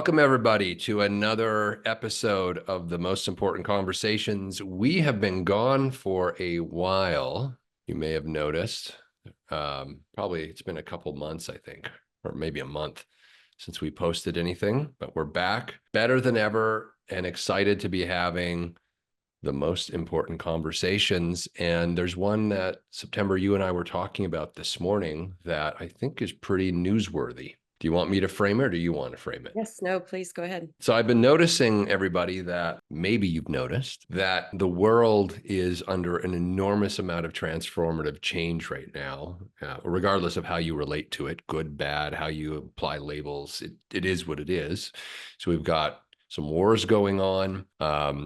Welcome, everybody, to another episode of the Most Important Conversations. We have been gone for a while. You may have noticed. Probably it's been a couple months, I think, or maybe a month since we posted anything, but we're back better than ever and excited to be having the most important conversations. And there's one that, September, you and I were talking about this morning that I think is pretty newsworthy. Do you want me to frame it or do you want to frame it? Yes, no, please go ahead. So I've been noticing, everybody, that maybe you've noticed that the world is under an enormous amount of transformative change right now, regardless of how you relate to it, good, bad, how you apply labels. It is what it is. So we've got some wars going on.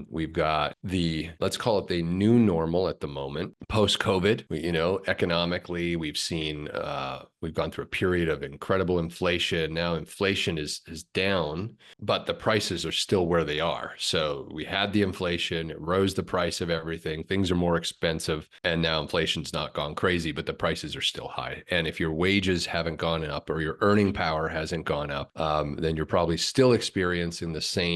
We've got let's call it the new normal at the moment, post-COVID. Economically, we've gone through a period of incredible inflation. Now inflation is down, but the prices are still where they are. So we had the inflation, it rose the price of everything. Things are more expensive, and now inflation's not gone crazy, but the prices are still high. And if your wages haven't gone up or your earning power hasn't gone up, then you're probably still experiencing the same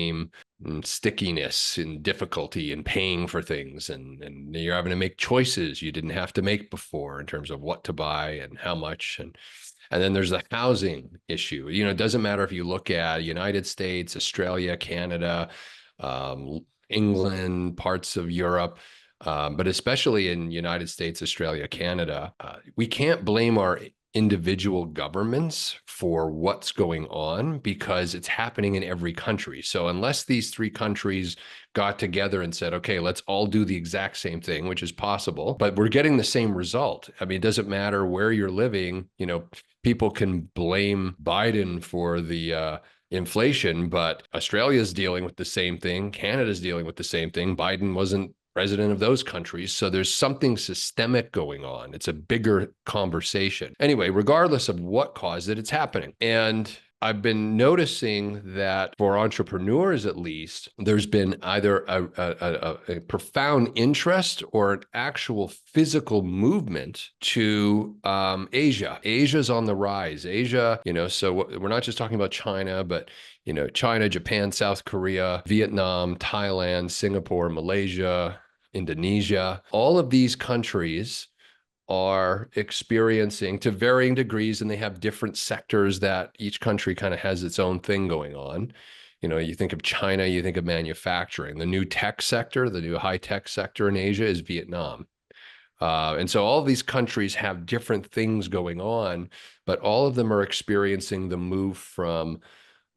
stickiness and difficulty in paying for things, and you're having to make choices you didn't have to make before in terms of what to buy and how much. And then there's the housing issue. It doesn't matter if you look at United States, Australia, Canada, England, parts of Europe, but especially in United States, Australia, Canada, we can't blame our individual governments for what's going on because it's happening in every country. So unless these three countries got together and said, okay, let's all do the exact same thing, which is possible, but we're getting the same result. I mean, it doesn't matter where you're living. People can blame Biden for the inflation, but Australia's dealing with the same thing. Canada's dealing with the same thing. Biden wasn't president of those countries. So there's something systemic going on. It's a bigger conversation. Anyway, regardless of what caused it, it's happening. And I've been noticing that for entrepreneurs, at least, there's been either a profound interest or an actual physical movement to Asia. Asia's on the rise. Asia, so we're not just talking about China, but China, Japan, South Korea, Vietnam, Thailand, Singapore, Malaysia, Indonesia, all of these countries are experiencing to varying degrees, and they have different sectors that each country kind of has its own thing going on. You think of China, you think of manufacturing. The new tech sector, the new high-tech sector in Asia is Vietnam. And so all of these countries have different things going on, but all of them are experiencing the move from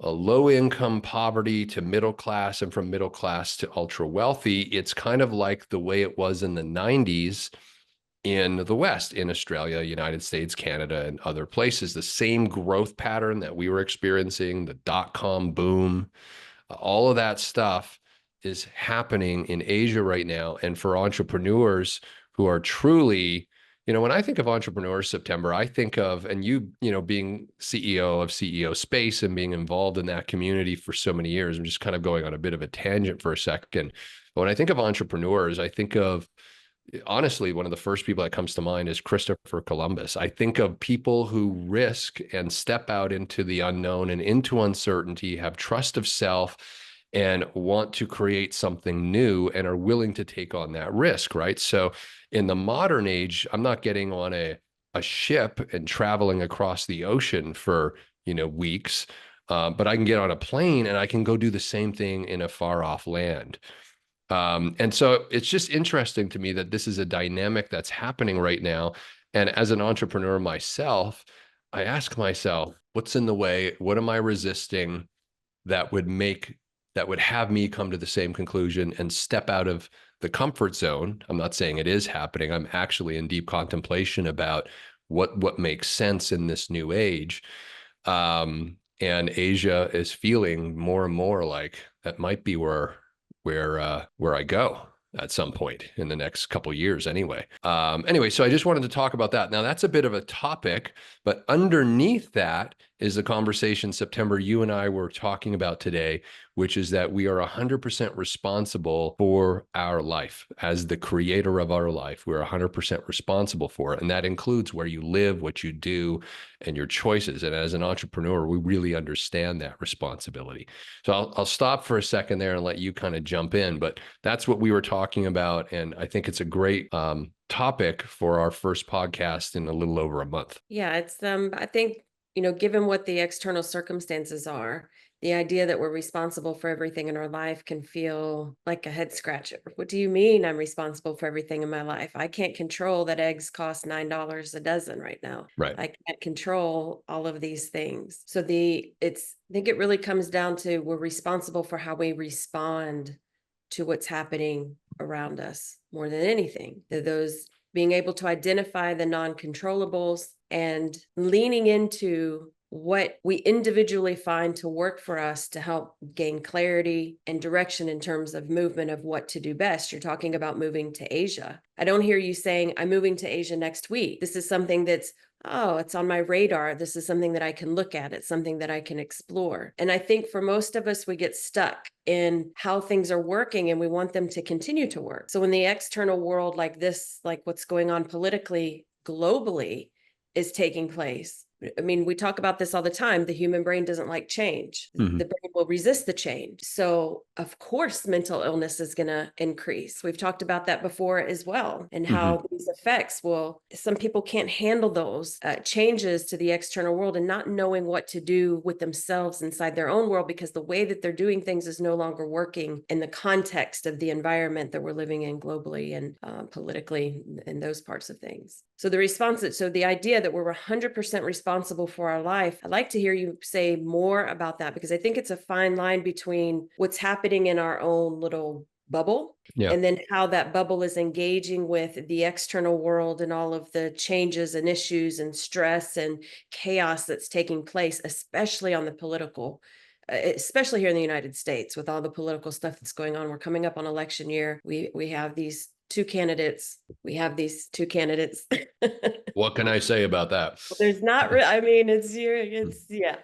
a low income poverty to middle class, and from middle class to ultra wealthy. It's kind of like the way it was in the 90s in the West, in Australia, United States, Canada, and other places. The same growth pattern that we were experiencing, the dot-com boom, all of that stuff is happening in Asia right now. And for entrepreneurs who are truly, when I think of entrepreneurs, September, I think of, and being CEO of CEO Space and being involved in that community for so many years. I'm just kind of going on a bit of a tangent for a second. But when I think of entrepreneurs, I think of, honestly, one of the first people that comes to mind is Christopher Columbus. I think of people who risk and step out into the unknown and into uncertainty, have trust of self, and want to create something new and are willing to take on that risk, right? So in the modern age, I'm not getting on a ship and traveling across the ocean for, weeks, but I can get on a plane and I can go do the same thing in a far off land. And so it's just interesting to me that this is a dynamic that's happening right now. And as an entrepreneur myself, I ask myself, what's in the way? What am I resisting that would have me come to the same conclusion and step out of the comfort zone? I'm not saying it is happening. I'm actually in deep contemplation about what makes sense in this new age. And Asia is feeling more and more like that might be where I go at some point in the next couple of years anyway. So I just wanted to talk about that. Now that's a bit of a topic, but underneath that is the conversation, September, you and I were talking about today, which is that we are 100% responsible for our life. As the creator of our life, we're 100% responsible for it. And that includes where you live, what you do, and your choices. And as an entrepreneur, we really understand that responsibility. So I'll stop for a second there and let you kind of jump in. But that's what we were talking about. And I think it's a great topic for our first podcast in a little over a month. Yeah, it's I think, given what the external circumstances are, the idea that we're responsible for everything in our life can feel like a head scratcher. What do you mean I'm responsible for everything in my life? I can't control that eggs cost $9 a dozen right now. Right. I can't control all of these things. So I think it really comes down to we're responsible for how we respond to what's happening around us more than anything. Those being able to identify the non-controllables and leaning into what we individually find to work for us to help gain clarity and direction in terms of movement of what to do best. You're talking about moving to Asia. I don't hear you saying, I'm moving to Asia next week. This is something that's, oh, it's on my radar. This is something that I can look at. It's something that I can explore. And I think for most of us, we get stuck in how things are working and we want them to continue to work. So in the external world like this, like what's going on politically, globally, is taking place. I mean, we talk about this all the time. The human brain doesn't like change. Mm-hmm. The brain will resist the change. So, of course, mental illness is going to increase. We've talked about that before as well, and how these effects will, some people can't handle those changes to the external world and not knowing what to do with themselves inside their own world because the way that they're doing things is no longer working in the context of the environment that we're living in globally and politically and those parts of things. So the idea that we're 100% responsible for our life, I'd like to hear you say more about that because I think it's a fine line between what's happening in our own little bubble and then how that bubble is engaging with the external world and all of the changes and issues and stress and chaos that's taking place, especially on the political, especially here in the United States with all the political stuff that's going on. We're coming up on election year. We have these two candidates. What can I say about that? There's not really, I mean, yeah.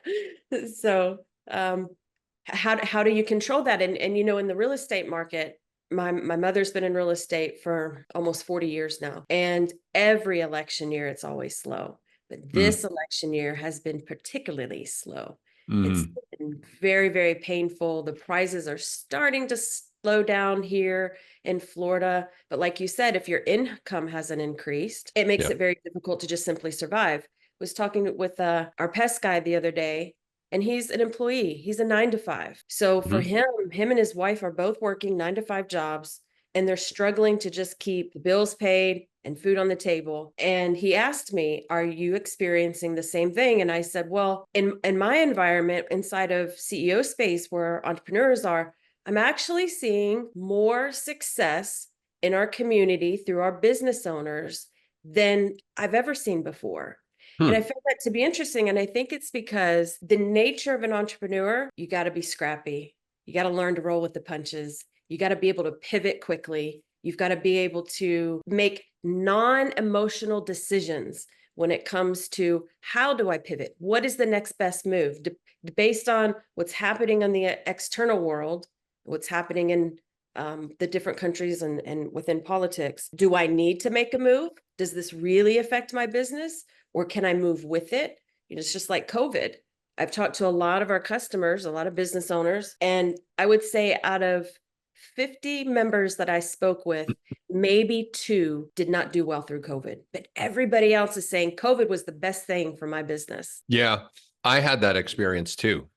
So, how do you control that? And in the real estate market, my mother's been in real estate for almost 40 years now, and every election year it's always slow. But this election year has been particularly slow. It's been very, very painful. The prices are starting to slow down here in Florida. But like you said, if your income hasn't increased, it makes it very difficult to just simply survive. I was talking with our pest guy the other day, and he's an employee. He's a 9 to 5. So for him and his wife are both working 9 to 5 jobs, and they're struggling to just keep the bills paid and food on the table. And he asked me, are you experiencing the same thing? And I said, well, in my environment inside of CEO space where entrepreneurs are, I'm actually seeing more success in our community through our business owners than I've ever seen before. And I found that to be interesting. And I think it's because the nature of an entrepreneur, you got to be scrappy. You got to learn to roll with the punches. You got to be able to pivot quickly. You've got to be able to make non-emotional decisions when it comes to how do I pivot? What is the next best move? Based on what's happening in the external world, what's happening in the different countries and within politics. Do I need to make a move? Does this really affect my business? Or can I move with it? It's just like COVID. I've talked to a lot of our customers, a lot of business owners, and I would say out of 50 members that I spoke with, maybe 2 did not do well through COVID, but everybody else is saying COVID was the best thing for my business. Yeah, I had that experience too.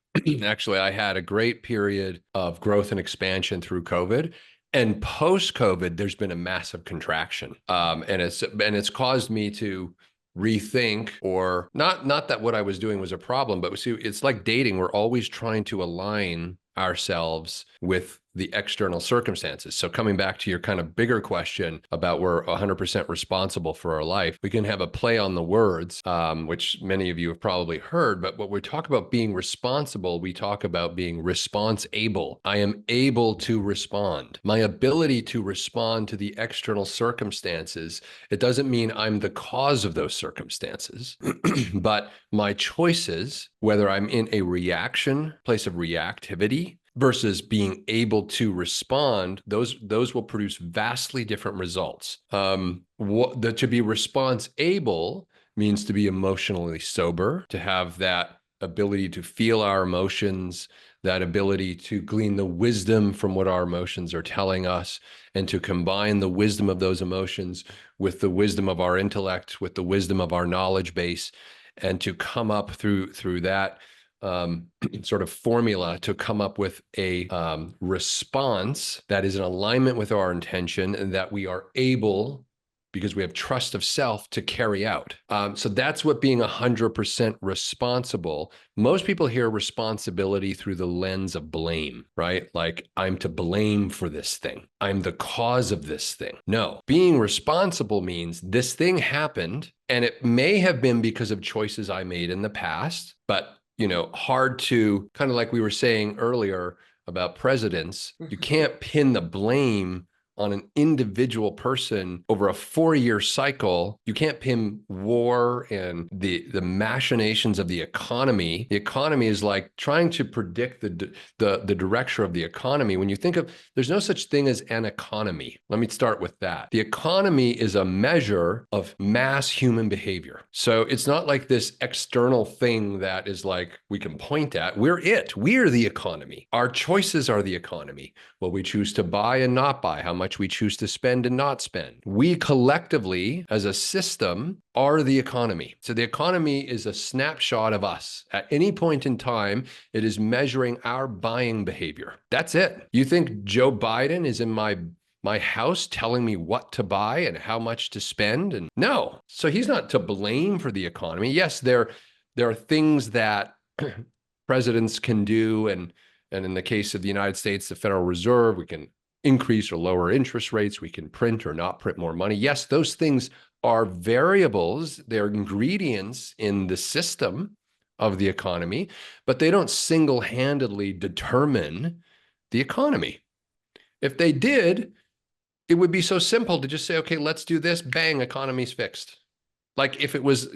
Actually, I had a great period of growth and expansion through COVID. And post COVID, there's been a massive contraction. And it's caused me to rethink, or not that what I was doing was a problem, but see, it's like dating. We're always trying to align ourselves with the external circumstances. So coming back to your kind of bigger question about we're 100% responsible for our life, we can have a play on the words, which many of you have probably heard. But when we talk about being responsible, we talk about being response-able. I am able to respond. My ability to respond to the external circumstances, it doesn't mean I'm the cause of those circumstances, but my choices, whether I'm in a reaction, place of reactivity, versus being able to respond, those will produce vastly different results. To be response able means to be emotionally sober, to have that ability to feel our emotions, that ability to glean the wisdom from what our emotions are telling us, and to combine the wisdom of those emotions with the wisdom of our intellect, with the wisdom of our knowledge base, and to come up through that sort of formula to come up with a response that is in alignment with our intention and that we are able, because we have trust of self, to carry out. So that's what being 100% responsible. Most people hear responsibility through the lens of blame, right? Like, I'm to blame for this thing. I'm the cause of this thing. No, being responsible means this thing happened, and it may have been because of choices I made in the past, but hard to, kind of like we were saying earlier about presidents, you can't pin the blame on an individual person over a 4-year cycle. You can't pin war and the machinations of the economy. The economy is like trying to predict the direction of the economy. When you think of, there's no such thing as an economy. Let me start with that. The economy is a measure of mass human behavior. So it's not like this external thing that is like we can point at. We're the economy. Our choices are the economy. What we choose to buy and not buy, how much we choose to spend and not spend. We collectively, as a system, are the economy. So the economy is a snapshot of us. At any point in time, it is measuring our buying behavior. That's it. You think Joe Biden is in my house telling me what to buy and how much to spend? And no. So he's not to blame for the economy. Yes, there are things that presidents can do, and in the case of the United States, the Federal Reserve, we can increase or lower interest rates. We can print or not print more money. Yes, those things are variables. They're ingredients in the system of the economy, but they don't single-handedly determine the economy. If they did, it would be so simple to just say, okay, let's do this, bang, economy's fixed. Like if it was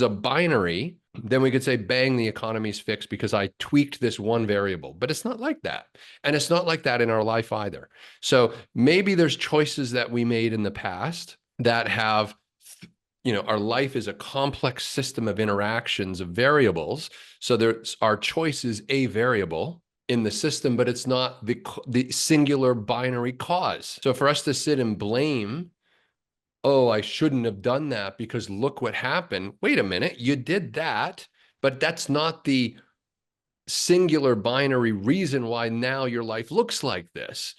a binary, then we could say, bang, the economy's fixed because I tweaked this one variable. But it's not like that. And it's not like that in our life either. So maybe there's choices that we made in the past that have, our life is a complex system of interactions of variables. So our choice is a variable in the system, but it's not the singular binary cause. So for us to sit and blame, oh, I shouldn't have done that because look what happened. Wait a minute, you did that, but that's not the singular binary reason why now your life looks like this.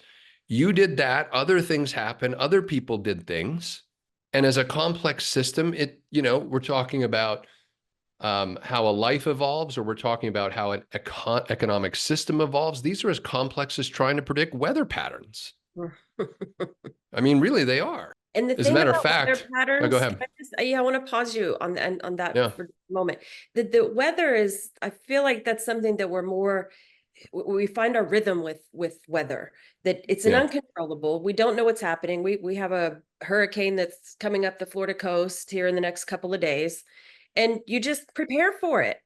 You did that, other things happened, other people did things. And as a complex system, we're talking about how a life evolves, or we're talking about how an economic system evolves. These are as complex as trying to predict weather patterns. I mean, really, they are. And the As a thing matter of about weather fact, patterns, go ahead. I want to pause you on that Yeah. for a moment. The weather is, I feel like that's something that we find our rhythm with weather, that it's an Yeah. uncontrollable. We don't know what's happening. We have a hurricane that's coming up the Florida coast here in the next couple of days, and you just prepare for it.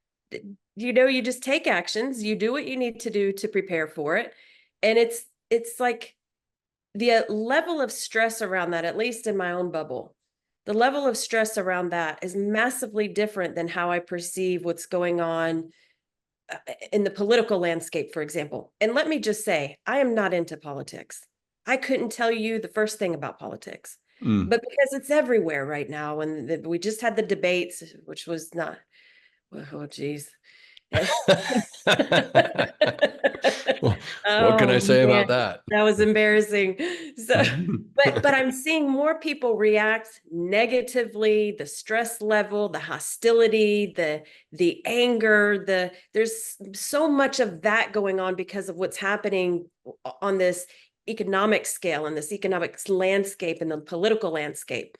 You just take actions, you do what you need to do to prepare for it. And it's like the level of stress around that, at least in my own bubble, the level of stress around that is massively different than how I perceive what's going on in the political landscape, for example. And let me just say, I am not into politics. I couldn't tell you the first thing about politics, but because it's everywhere right now, and we just had the debates, which was not, oh, geez. Well, What can I Oh say man, about that? that was embarrassing. So, but I'm seeing more people react negatively, the stress level, the hostility, the anger, there's so much of that going on because of what's happening on this economic scale and this economic landscape and the political landscape.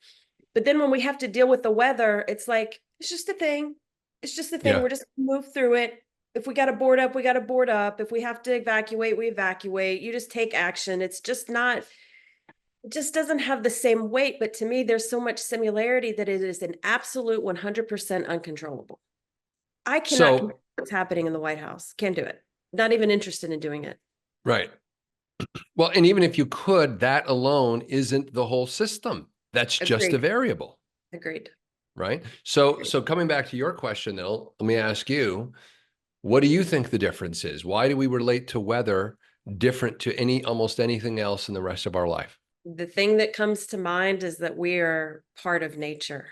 But then when we have to deal with the weather, it's like, it's just a thing. It's just a thing. Yeah. We're just move through it. If we got to board up, we got to board up. If we have to evacuate, we evacuate. You just take action. It's just not, it just doesn't have the same weight. But to me, there's so much similarity that it is an absolute 100% uncontrollable. I cannot So, control what's happening in the White House. Can't do it. Not even interested in doing it. right. Well, and even if you could, that alone isn't the whole system. That's just a Agreed. variable, Agreed. right? So coming back to your question, though, let me ask you, what do you think the difference is? Why do we relate to weather different to almost anything else in the rest of our life? The thing that comes to mind is that we are part of nature.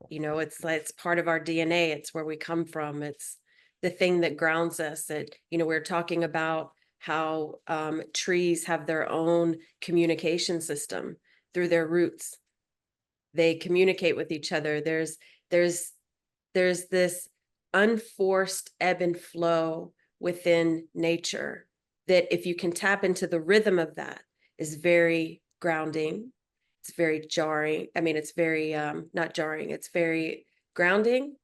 It's like it's part of our DNA. It's where we come from. It's the thing that grounds us. We're talking about how trees have their own communication system through their roots. They communicate with each other. There's this unforced ebb and flow within nature that if you can tap into the rhythm of that is very grounding. It's very jarring. I mean, it's very not jarring, it's very grounding,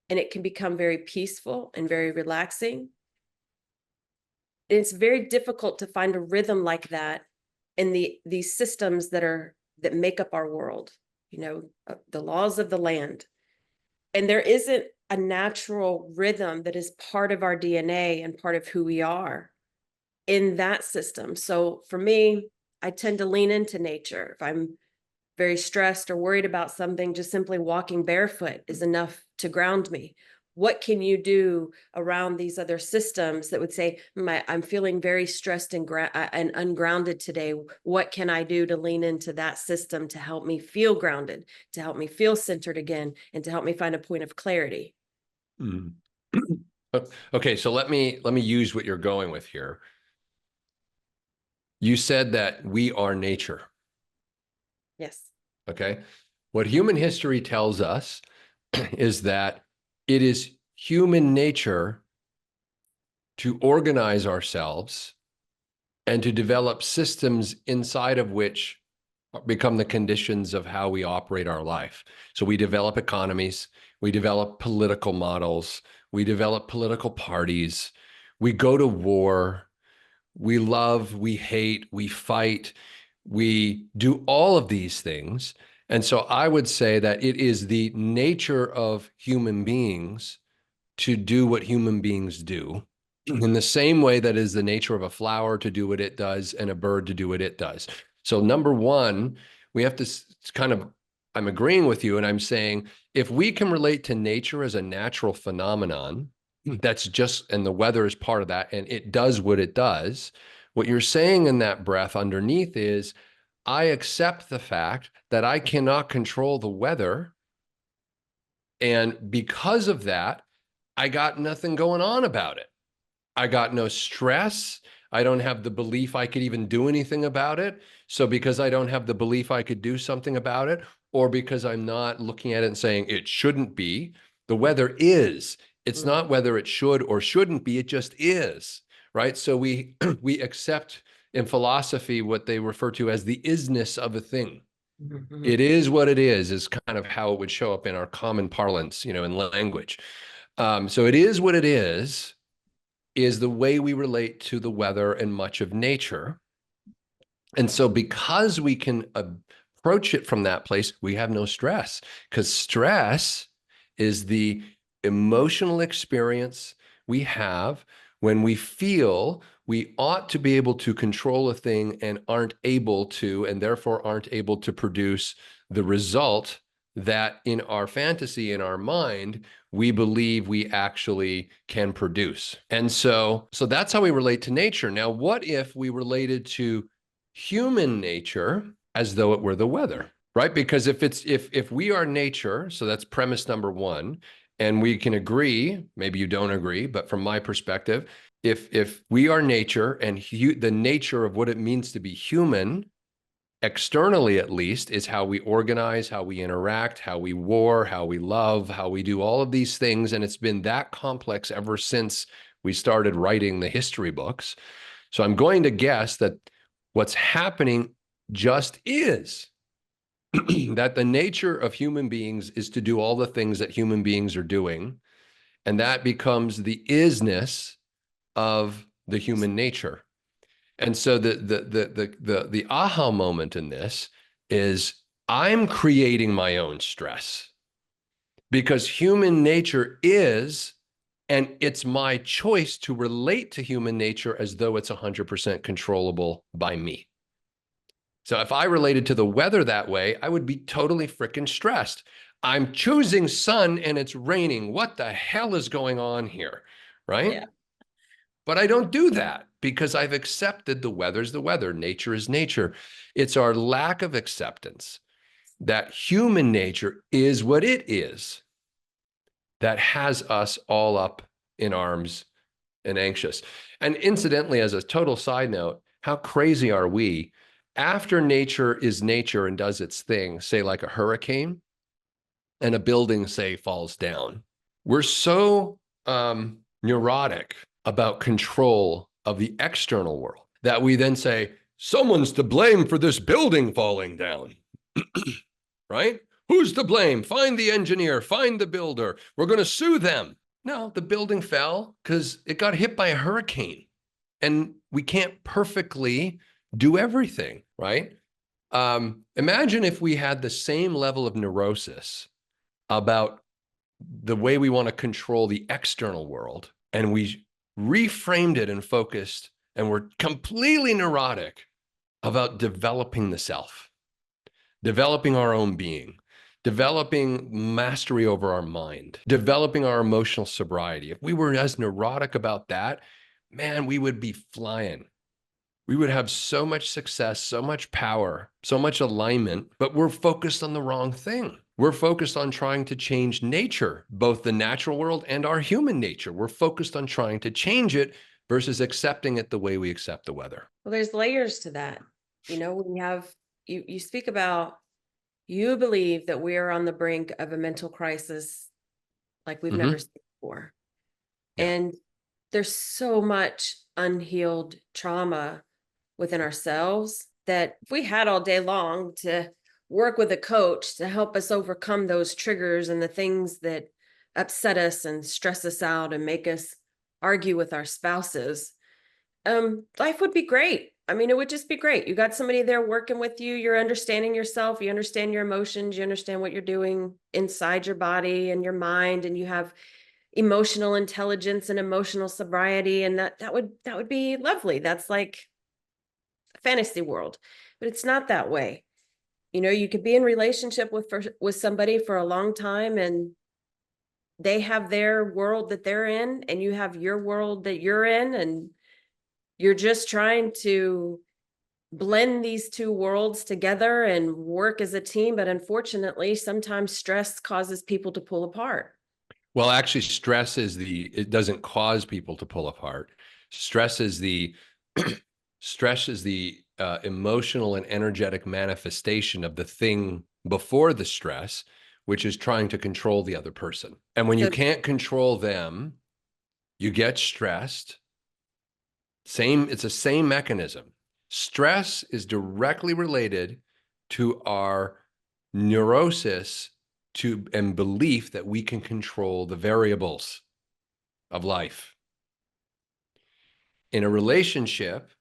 and it can become very peaceful and very relaxing. And it's very difficult to find a rhythm like that in these systems that make up our world, the laws of the land. And there isn't a natural rhythm that is part of our DNA and part of who we are in that system. So for me, I tend to lean into nature. If I'm very stressed or worried about something, just simply walking barefoot is enough to ground me. What can you do around these other systems that would say, I'm feeling very stressed and ungrounded today. What can I do to lean into that system to help me feel grounded, to help me feel centered again, and to help me find a point of clarity? Mm. Okay, so let me use what you're going with here. You said that we are nature. Yes. Okay. What human history tells us is that it is human nature to organize ourselves and to develop systems inside of which become the conditions of how we operate our life. So we develop economies, we develop political models, we develop political parties, we go to war, we love, we hate, we fight, we do all of these things. And so I would say that it is the nature of human beings to do what human beings do in the same way that is the nature of a flower to do what it does and a bird to do what it does. So number one, we have to kind of, I'm agreeing with you and I'm saying, if we can relate to nature as a natural phenomenon, that's just, and the weather is part of that, and it does what it does. What you're saying in that breath underneath is, I accept the fact that I cannot control the weather. And because of that, I got nothing going on about it. I got no stress. I don't have the belief I could even do anything about it. So because I don't have the belief I could do something about it, or because I'm not looking at it and saying it shouldn't be, the weather is. It's not whether it should or shouldn't be, it just is, right? So we we accept in philosophy what they refer to as the isness of a thing. Mm-hmm. It is what it is kind of how it would show up in our common parlance, in language. So it is what it is the way we relate to the weather and much of nature. And so because we can approach it from that place, we have no stress, because stress is the emotional experience we have when we feel we ought to be able to control a thing and aren't able to, and therefore aren't able to produce the result that in our fantasy, in our mind, we believe we actually can produce. And so that's how we relate to nature. Now, what if we related to human nature as though it were the weather, right? Because if we are nature, so that's premise number one, and we can agree, maybe you don't agree, but from my perspective, if we are nature, and the nature of what it means to be human, externally at least, is how we organize, how we interact, how we war, how we love, how we do all of these things. And it's been that complex ever since we started writing the history books. So I'm going to guess that what's happening just is that the nature of human beings is to do all the things that human beings are doing. And that becomes the isness of the human nature. And so the aha moment in this is, I'm creating my own stress because human nature is, and it's my choice to relate to human nature as though it's 100% controllable by me. So if I related to the weather that way, I would be totally freaking stressed. I'm choosing sun and it's raining. What the hell is going on here? Right? Yeah. But I don't do that because I've accepted the weather's the weather. Nature is nature. It's our lack of acceptance that human nature is what it is that has us all up in arms and anxious. And incidentally, as a total side note, how crazy are we? After nature is nature and does its thing, say like a hurricane, and a building, say, falls down, we're so neurotic about control of the external world that we then say, someone's to blame for this building falling down, right? Who's to blame? Find the engineer, find the builder. We're going to sue them. No, the building fell because it got hit by a hurricane. And we can't perfectly do everything, right? Imagine if we had the same level of neurosis about the way we want to control the external world, and we reframed it and focused, and we're completely neurotic about developing the self, developing our own being, developing mastery over our mind, developing our emotional sobriety. If we were as neurotic about that, man, we would be flying. We would have so much success, so much power, so much alignment, but we're focused on the wrong thing. We're focused on trying to change nature, both the natural world and our human nature. We're focused on trying to change it versus accepting it the way we accept the weather. Well, there's layers to that. We have, you speak about, you believe that we are on the brink of a mental crisis like we've never Mm-hmm. seen before. Yeah. And there's so much unhealed trauma within ourselves that if we had all day long to work with a coach to help us overcome those triggers and the things that upset us and stress us out and make us argue with our spouses, life would be great. I mean, it would just be great. You got somebody there working with you, you're understanding yourself, you understand your emotions, you understand what you're doing inside your body and your mind, and you have emotional intelligence and emotional sobriety, and that would be lovely. That's like a fantasy world, but it's not that way. You could be in relationship with somebody for a long time, and they have their world that they're in and you have your world that you're in, and you're just trying to blend these two worlds together and work as a team. But unfortunately, sometimes stress causes people to pull apart. Well, actually, it doesn't cause people to pull apart. Stress is the, stress is the emotional and energetic manifestation of the thing before the stress, which is trying to control the other person. And when you So can't control them, you get stressed. It's the same mechanism. Stress is directly related to our neurosis and belief that we can control the variables of life. In a relationship,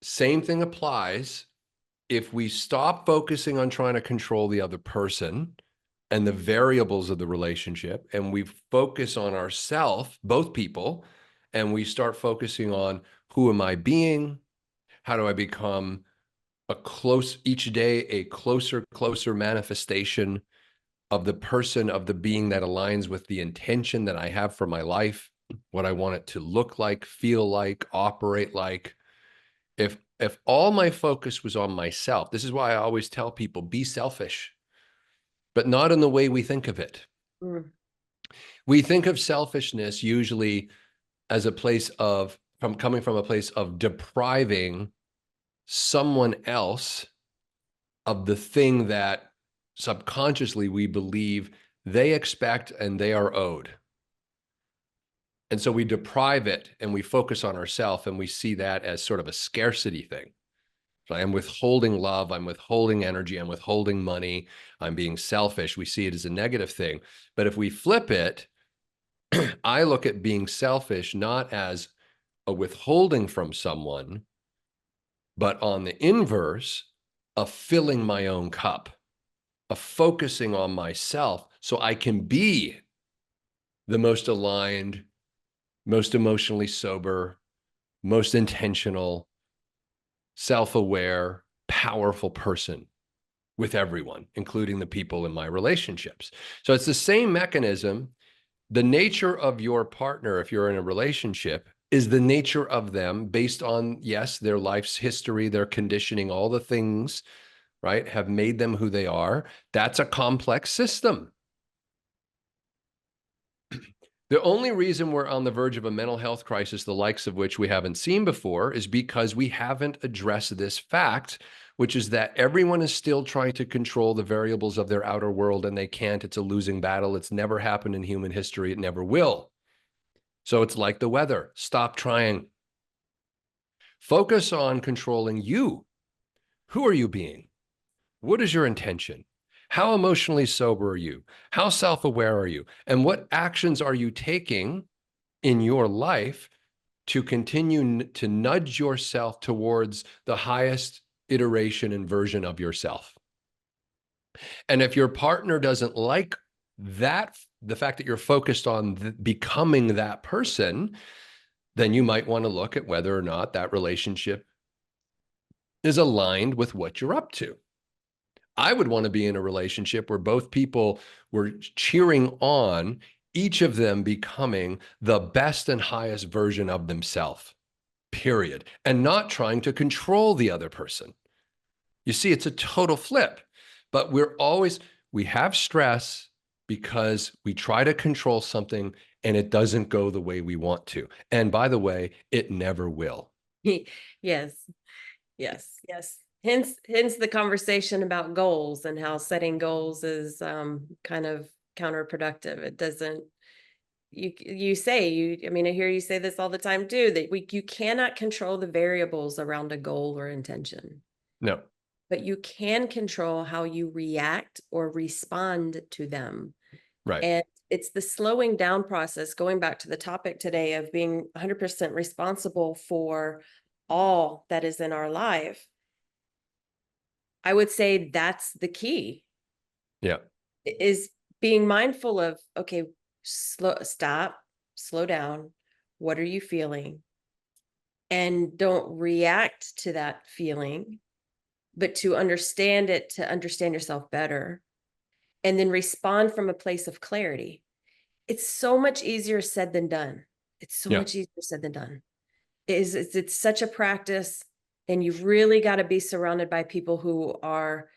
same thing applies. If we stop focusing on trying to control the other person and the variables of the relationship, and we focus on ourself, both people, and we start focusing on, who am I being? How do I become each day, a closer manifestation of the person, of the being that aligns with the intention that I have for my life, what I want it to look like, feel like, operate like. If all my focus was on myself, this is why I always tell people, be selfish, but not in the way we think of it. mm, We think of selfishness usually as a place of, from coming from a place of depriving someone else of the thing that subconsciously we believe they expect and they are owed. And so we deprive it and we focus on ourselves, and we see that as sort of a scarcity thing. So I'm withholding love, I'm withholding energy, I'm withholding money, I'm being selfish. We see it as a negative thing. But if we flip it, I look at being selfish not as a withholding from someone, but on the inverse of filling my own cup, of focusing on myself so I can be the most aligned, most emotionally sober, most intentional, self-aware, powerful person with everyone, including the people in my relationships. So it's the same mechanism. The nature of your partner, if you're in a relationship, is the nature of them based on, yes, their life's history, their conditioning, all the things, right, have made them who they are. That's a complex system. The only reason we're on the verge of a mental health crisis, the likes of which we haven't seen before, is because we haven't addressed this fact, which is that everyone is still trying to control the variables of their outer world, and they can't. It's a losing battle. It's never happened in human history. It never will. So it's like the weather. Stop trying. Focus on controlling you. Who are you being? What is your intention? How emotionally sober are you? How self-aware are you? And what actions are you taking in your life to continue to nudge yourself towards the highest iteration and version of yourself? And if your partner doesn't like that, the fact that you're focused on becoming that person, then you might want to look at whether or not that relationship is aligned with what you're up to. I would want to be in a relationship where both people were cheering on each of them becoming the best and highest version of themselves, period, and not trying to control the other person. You see, it's a total flip, but we have stress because we try to control something and it doesn't go the way we want to. And by the way, it never will. Yes, yes, yes. Hence the conversation about goals and how setting goals is kind of counterproductive. It doesn't, I mean, I hear you say this all the time too, that you cannot control the variables around a goal or intention, No, but you can control how you react or respond to them. right. And it's the slowing down process, going back to the topic today of being 100% responsible for all that is in our life. I would say that's the key, Yeah. is being mindful of, okay, stop, slow down. What are you feeling? And don't react to that feeling, but to understand it, to understand yourself better, and then respond from a place of clarity. It's so much easier said than done. It's so Yeah. much easier said than done. It's such a practice, and you've really got to be surrounded by people who are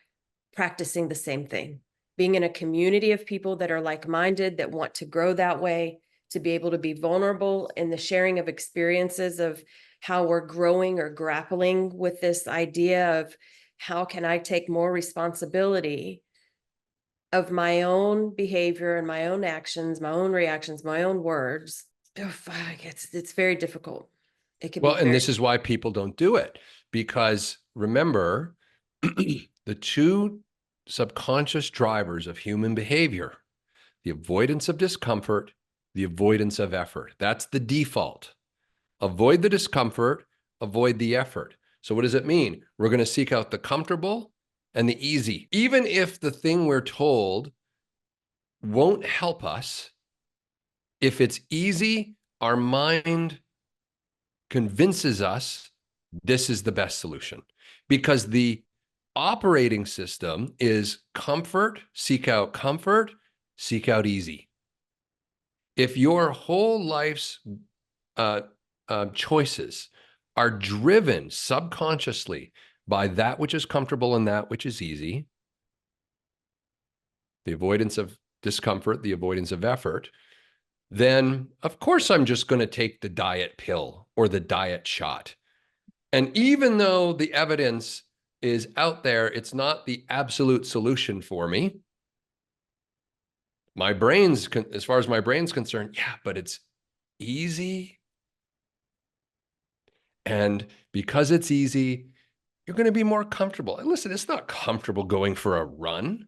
practicing the same thing. Being in a community of people that are like-minded, that want to grow that way, to be able to be vulnerable in the sharing of experiences of how we're growing or grappling with this idea of how can I take more responsibility of my own behavior and my own actions, my own reactions, my own words. Oh, fuck, it's very difficult. It can be Well, and very. this is why people don't do it, because remember, the two subconscious drivers of human behavior, the avoidance of discomfort, the avoidance of effort. That's the default. Avoid the discomfort, avoid the effort. So what does it mean? We're going to seek out the comfortable and the easy. Even if the thing we're told won't help us, if it's easy, our mind convinces us this is the best solution, because the operating system is comfort, seek out easy. If your whole life's uh, choices are driven subconsciously by that which is comfortable and that which is easy, the avoidance of discomfort, the avoidance of effort, then of course I'm just going to take the diet pill or the diet shot. And even though the evidence is out there, it's not the absolute solution for me. My brain's, as far as my brain's concerned, yeah, but it's easy. And because it's easy, you're going to be more comfortable. And listen, it's not comfortable going for a run.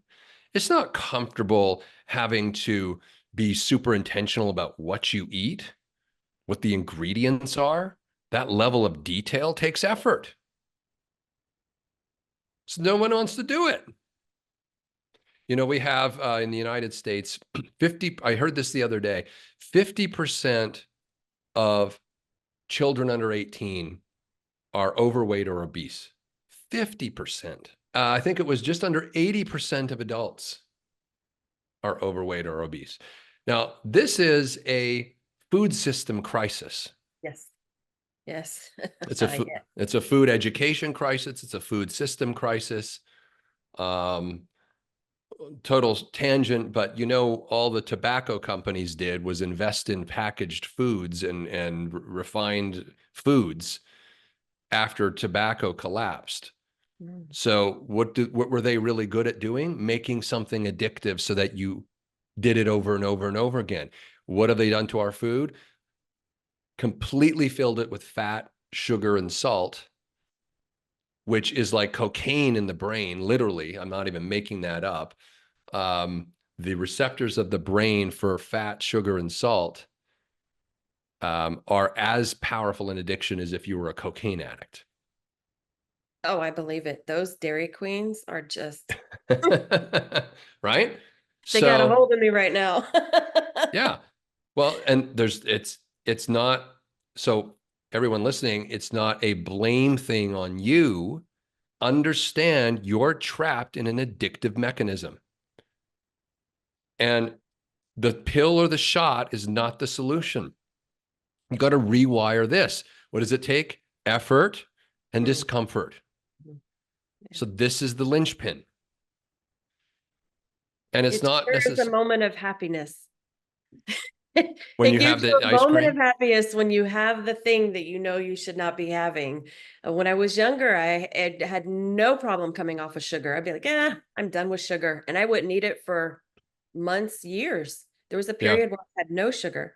It's not comfortable having to be super intentional about what you eat, what the ingredients are. That level of detail takes effort. So no one wants to do it. You know, we have in the United States, 50, I heard this the other day, 50% of children under 18 are overweight or obese. 50%. I think it was just under 80% of adults are overweight or obese. Now, this is a food system crisis. Yes. Yes. It's a Yeah. it's a food education crisis. It's a food system crisis. Um, Total tangent, but you know, all the tobacco companies did was invest in packaged foods and refined foods after tobacco collapsed. Mm. So what were they really good at doing? Making something addictive so that you did it over and over and over again. What have they done to our food? Completely filled it with fat, sugar, and salt, which is like cocaine in the brain, literally. I'm not even making that up. The receptors of the brain for fat, sugar, and salt are as powerful an addiction as if you were a cocaine addict. Oh, I believe it. Those Dairy Queens are just, Right? they got a So, hold of me right now. yeah. Well, and it's not, so everyone listening, it's not a blame thing on you. Understand you're trapped in an addictive mechanism. And the pill or the shot is not the solution. You got to rewire this. What does it take? Effort and Mm, discomfort. mhm. Yeah. So this is the linchpin. And it's It not triggers a necessary moment of happiness. when It you have gives you the a ice moment of cream. happiness when you have the thing that you know you should not be having. When I was younger, I had no problem coming off of sugar. I'd be like, I'm done with sugar. And I wouldn't eat it for months, years. There was a Yeah. period where I had no sugar.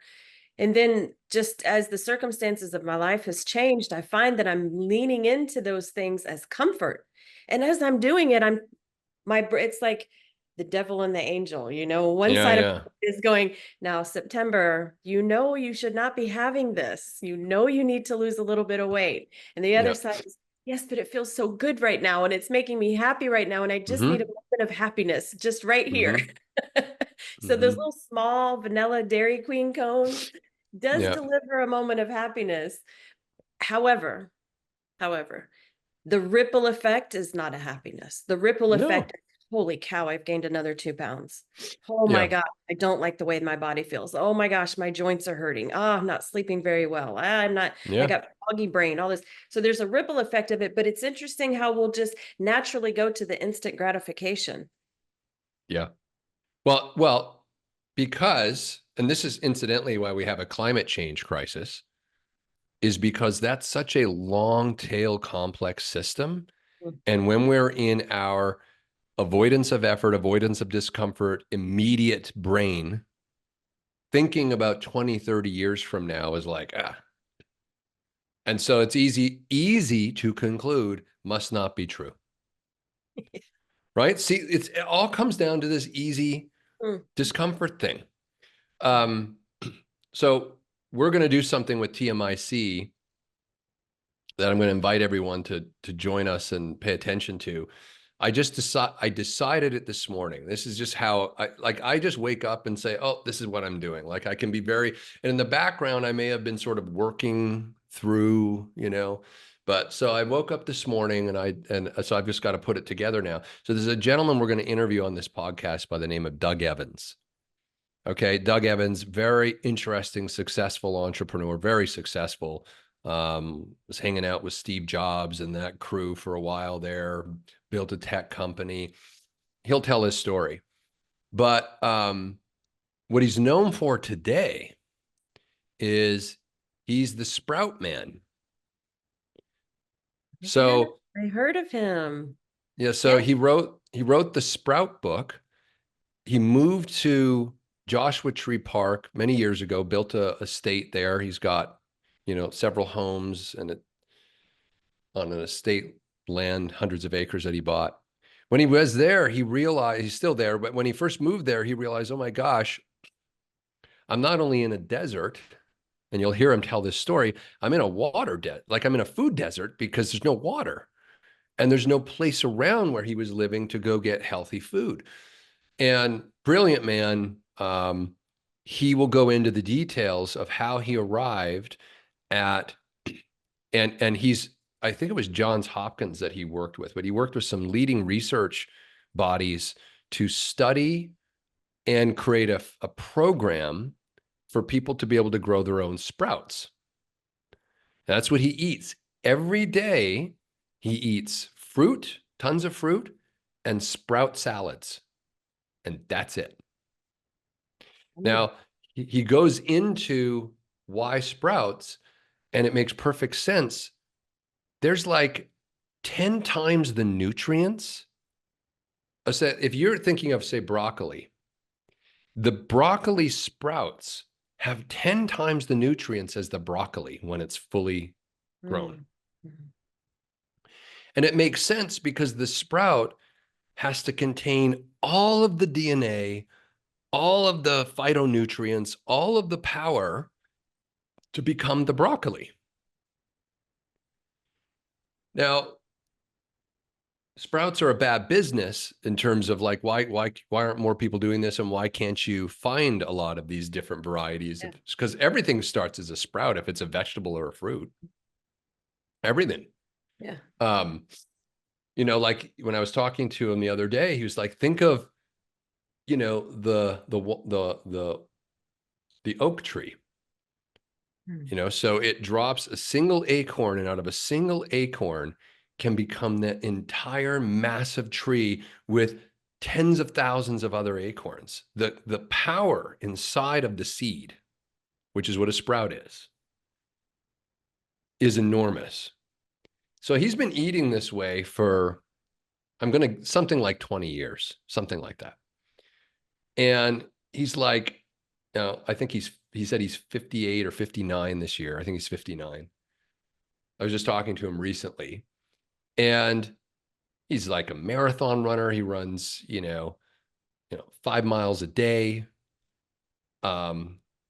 And then just as the circumstances of my life has changed, I find that I'm leaning into those things as comfort. And as I'm doing it, it's like the devil and the angel, one Yeah. side of Yeah. it is going, now September, you should not be having this. You need to lose a little bit of weight. And the other Yeah. side is, yes, but it feels so good right now and it's making me happy right now and I just need a Mm-hmm. moment of happiness just right here. Mm-hmm. So those Mm-hmm. little small vanilla Dairy Queen cones does Yeah. deliver a moment of happiness. However, however, the ripple effect is not a happiness. The ripple effect No. is, holy cow, I've gained another 2 pounds. Oh my Yeah. God, I don't like the way my body feels. Oh my gosh, my joints are hurting. Oh, I'm not sleeping very well. I Yeah. got foggy brain, all this. So there's a ripple effect of it, but it's interesting how we'll just naturally go to the instant gratification. Yeah. Well, because, and this is incidentally why we have a climate change crisis, is because that's such a long tail complex system. Mm. And when we're in our avoidance of effort, avoidance of discomfort, immediate brain, thinking about 20, 30 years from now is like, ah. And so it's easy to conclude must not be true. Right? See, it all comes down to this easy Mm. discomfort thing. Um, so we're going to do something with TMIC that I'm going to invite everyone to join us and pay attention to. I decided it this morning. This is just how I just wake up and say, oh, this is what I'm doing. Like I can be very, and in the background, I may have been sort of working through, but so I woke up this morning and so I've just got to put it together now. So there's a gentleman we're going to interview on this podcast by the name of Doug Evans. Okay. Doug Evans, very interesting, successful entrepreneur, very successful. Was hanging out with Steve Jobs and that crew for a while there, built a tech company. He'll tell his story. But what he's known for today is he's the sprout man. Yeah, So I heard of him. yeah, Yeah. so he wrote the Sprout book. He moved to Joshua Tree Park many years ago, built a estate there. He's got, several homes and on an estate land, hundreds of acres that he bought. When he was there, he realized he's still there, but when he first moved there, he realized, oh my gosh, I'm not only in a desert, and you'll hear him tell this story, I'm in a water desert, like I'm in a food desert because there's no water and there's no place around where he was living to go get healthy food. And brilliant man, he will go into the details of how he arrived at, and he's, I think it was Johns Hopkins that he worked with, but he worked with some leading research bodies to study and create a program for people to be able to grow their own sprouts. That's what he eats. Every day, he eats fruit, tons of fruit, and sprout salads. And that's it. Mm. Now, he goes into why sprouts, and it makes perfect sense. There's like 10 times the nutrients. So if you're thinking of, say, broccoli, the broccoli sprouts have 10 times the nutrients as the broccoli when it's fully grown. Mm. Mhm. And it makes sense because the sprout has to contain all of the DNA, all of the phytonutrients, all of the power to become the broccoli. Now, sprouts are a bad business in terms of like why aren't more people doing this and why can't you find a lot of these different varieties Yeah. of, because everything starts as a sprout if it's a vegetable or a fruit. Everything. Yeah. Um, like when I was talking to him the other day, he was like, think of, the oak tree. Mm. So it drops a single acorn, and out of a single acorn can become the entire massive tree with tens of thousands of other acorns. The power inside of the seed, which is what a sprout is enormous. So he's been eating this way for, something like 20 years, something like that. And he's like, I think he said he's 58 or 59 this year. I think he's 59. I was just talking to him recently, and he's like a marathon runner. He runs, 5 miles a day.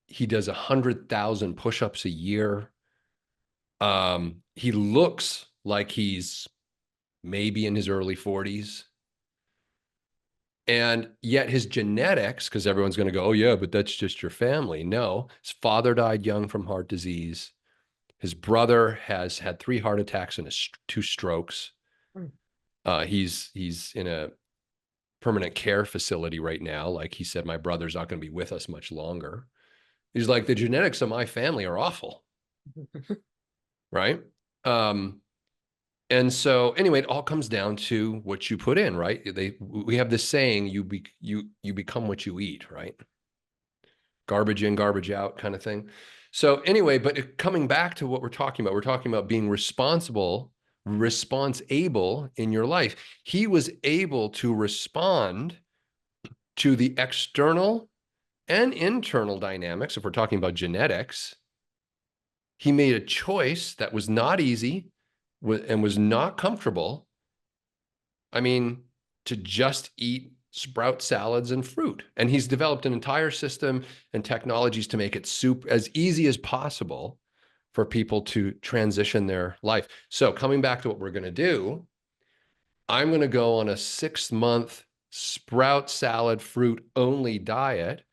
He does 100,000 push-ups a year. He looks like he's maybe in his early 40s. And yet his genetics, because everyone's going to go, oh yeah, but that's just your family. No, his father died young from heart disease. His brother has had 3 heart attacks and 2 strokes. Mm. He's in a permanent care facility right now. Like he said, my brother's not going to be with us much longer. He's like, the genetics of my family are awful, right? Um, and so anyway, it all comes down to what you put in, right? We have this saying, you become what you eat, right? Garbage in, garbage out kind of thing. So anyway, but coming back to what we're talking about being responsible in your life. He was able to respond to the external and internal dynamics. If we're talking about genetics, he made a choice that was not easy and was not comfortable. I mean, to just eat sprout salads and fruit. And he's developed an entire system and technologies to make it as easy as possible for people to transition their life. So coming back to what we're going to do, I'm going to go on a 6-month sprout salad fruit only diet.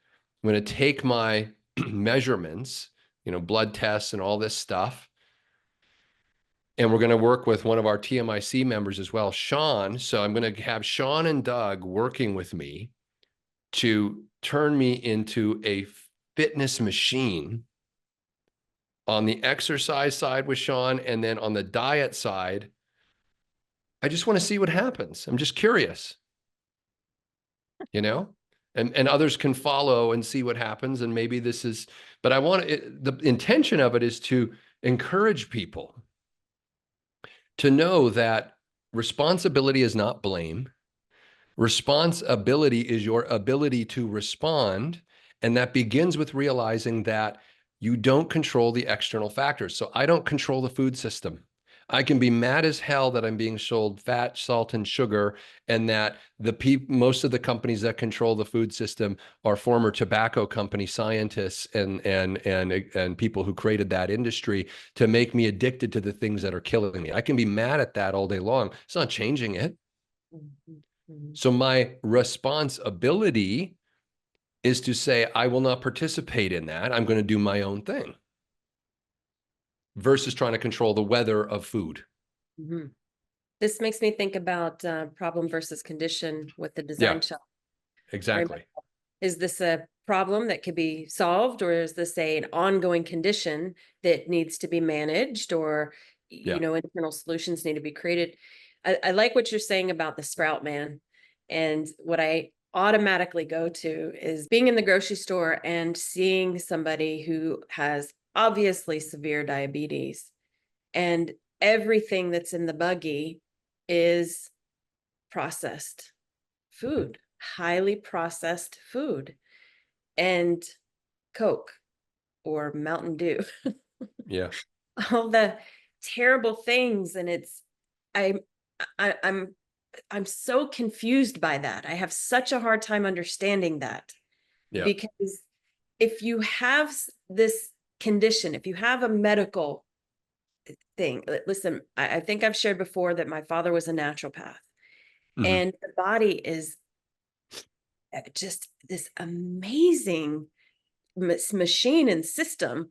I'm going to take my measurements, blood tests and all this stuff. And we're going to work with one of our TMIC members as well, Sean. So I'm going to have Sean and Doug working with me to turn me into a fitness machine on the exercise side with Sean. And then on the diet side, I just want to see what happens. I'm just curious, you know? and others can follow and see what happens. And maybe this is, but I want it, the intention of it is to encourage people to know that responsibility is not blame. Responsibility is your ability to respond. And that begins with realizing that you don't control the external factors. So I don't control the food system. I can be mad as hell that I'm being sold fat, salt, and sugar, and that most of the companies that control the food system are former tobacco company scientists and people who created that industry to make me addicted to the things that are killing me. I can be mad at that all day long. It's not changing it. Mhm. Mhm. So my responsibility is to say, I will not participate in that. I'm going to do my own thing versus trying to control the weather of food. Mhm. This makes me think about problem versus condition with the Yeah, design shop. I remember, exactly. is this a problem that could be solved, or is this an ongoing condition that needs to be managed, or Yeah. internal solutions need to be created? I like what you're saying about the sprout man, and what I automatically go to is being in the grocery store and seeing somebody who has obviously severe diabetes, and everything that's in the buggy is processed food, highly processed food, and Coke or Mountain Dew, Yeah. all the terrible things. And it's, I'm, I, I'm, I'm so confused by that. I have such a hard time understanding that, Yeah. because if you have this condition, if you have a medical thing, listen, I think I've shared before that my father was a naturopath, Mm-hmm. and the body is just this amazing machine and system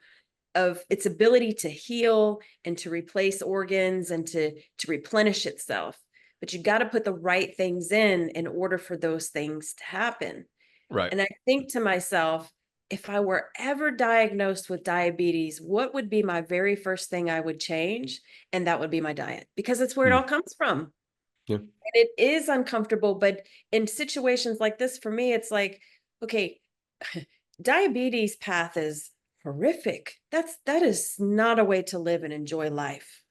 of its ability to heal and to replace organs and to replenish itself. But you got to put the right things in order for those things to happen. Right. And I think to myself, if I were ever diagnosed with diabetes, what would be my very first thing I would change? And that would be my diet, because it's where it all Mm. comes from. Yeah. And it is uncomfortable, but in situations like this, for me, it's like, okay, diabetes path is horrific. That is not a way to live and enjoy life.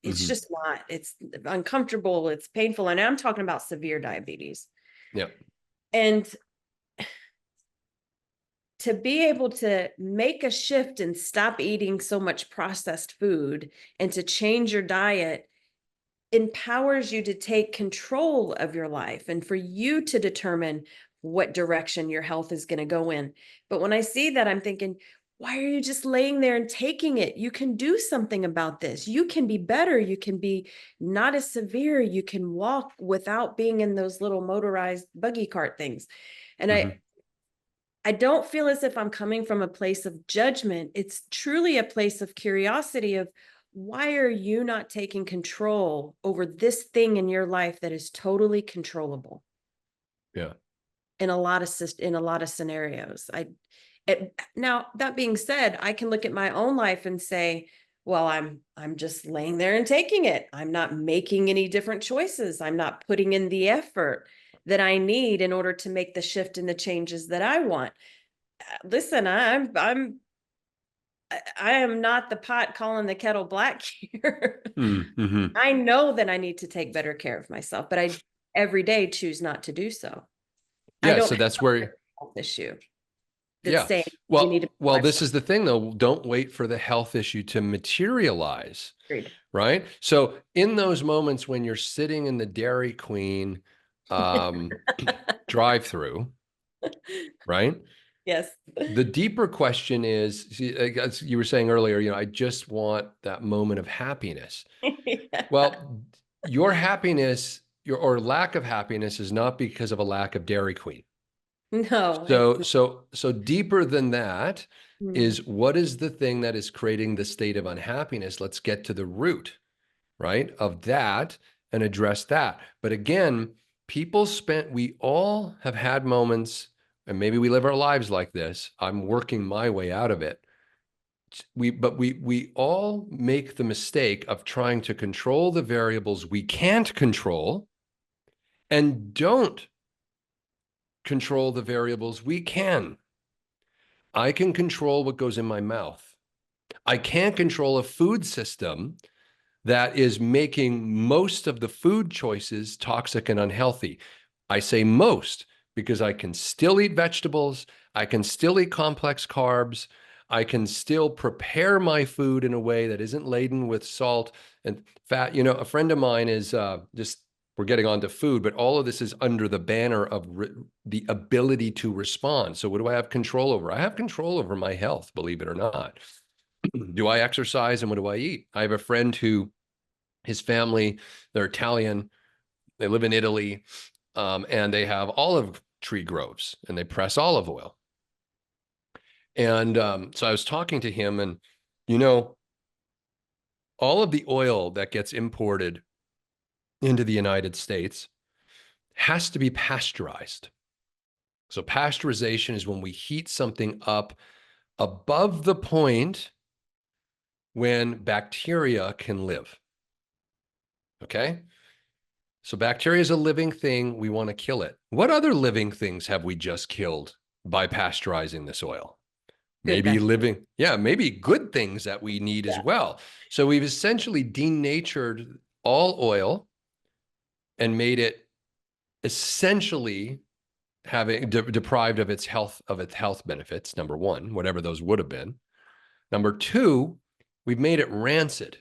It's Mm-hmm. just not. It's uncomfortable, it's painful, and I'm talking about severe diabetes. Yeah. And to be able to make a shift and stop eating so much processed food and to change your diet empowers you to take control of your life and for you to determine what direction your health is going to go in. But when I see that, I'm thinking, why are you just laying there and taking it? You can do something about this. You can be better. You can be not as severe. You can walk without being in those little motorized buggy cart things. And Mm-hmm. I don't feel as if I'm coming from a place of judgment. It's truly a place of curiosity of, why are you not taking control over this thing in your life that is totally controllable Yeah. in a lot of scenarios? Now that being said, I can look at my own life and say, well, I'm just laying there and taking it. I'm not making any different choices. I'm not putting in the effort that I need in order to make the shift and the changes that I want. Listen, I am not the pot calling the kettle black here. Mm-hmm. I know that I need to take better care of myself, but I every day choose not to do so. I Yeah. don't So have that's a where, health issue that's yeah. saying you need to Well, be this lifestyle. is the thing though. Don't wait for the health issue to materialize. Agreed. Right. So in those moments when you're sitting in the Dairy Queen drive through, right? Yes. The deeper question is, see, as you were saying earlier, I just want that moment of happiness. Yeah. Well, your happiness, your or lack of happiness is not because of a lack of Dairy Queen. No, it's So deeper than that mm, is, what is the thing that is creating the state of unhappiness? Let's get to the root, right, of that and address that. But again, we all have had moments, and maybe we live our lives like this. I'm working my way out of it. But we all make the mistake of trying to control the variables we can't control and don't control the variables we can. I can control what goes in my mouth. I can't control a food system that is making most of the food choices toxic and unhealthy. I say most because I can still eat vegetables. I can still eat complex carbs. I can still prepare my food in a way that isn't laden with salt and fat. You know, a friend of mine is just, we're getting on to food, but all of this is under the banner of the ability to respond. So what do I have control over? I have control over my health, believe it or not. Do I exercise and what do I eat? I have a friend who, his family, they're Italian, they live in Italy, and they have olive tree groves and they press olive oil. And so I was talking to him, and you know, all of the oil that gets imported into the United States has to be pasteurized. So pasteurization is when we heat something up above the point when bacteria can live. Okay. So bacteria is a living thing. We want to kill it. What other living things have we just killed by pasteurizing this oil? Good Maybe bacteria. living, yeah, maybe good things that we need as Yeah. well. So we've essentially denatured all oil and made it essentially having deprived of its health benefits, number one, whatever those would have been. Number two, we've made it rancid,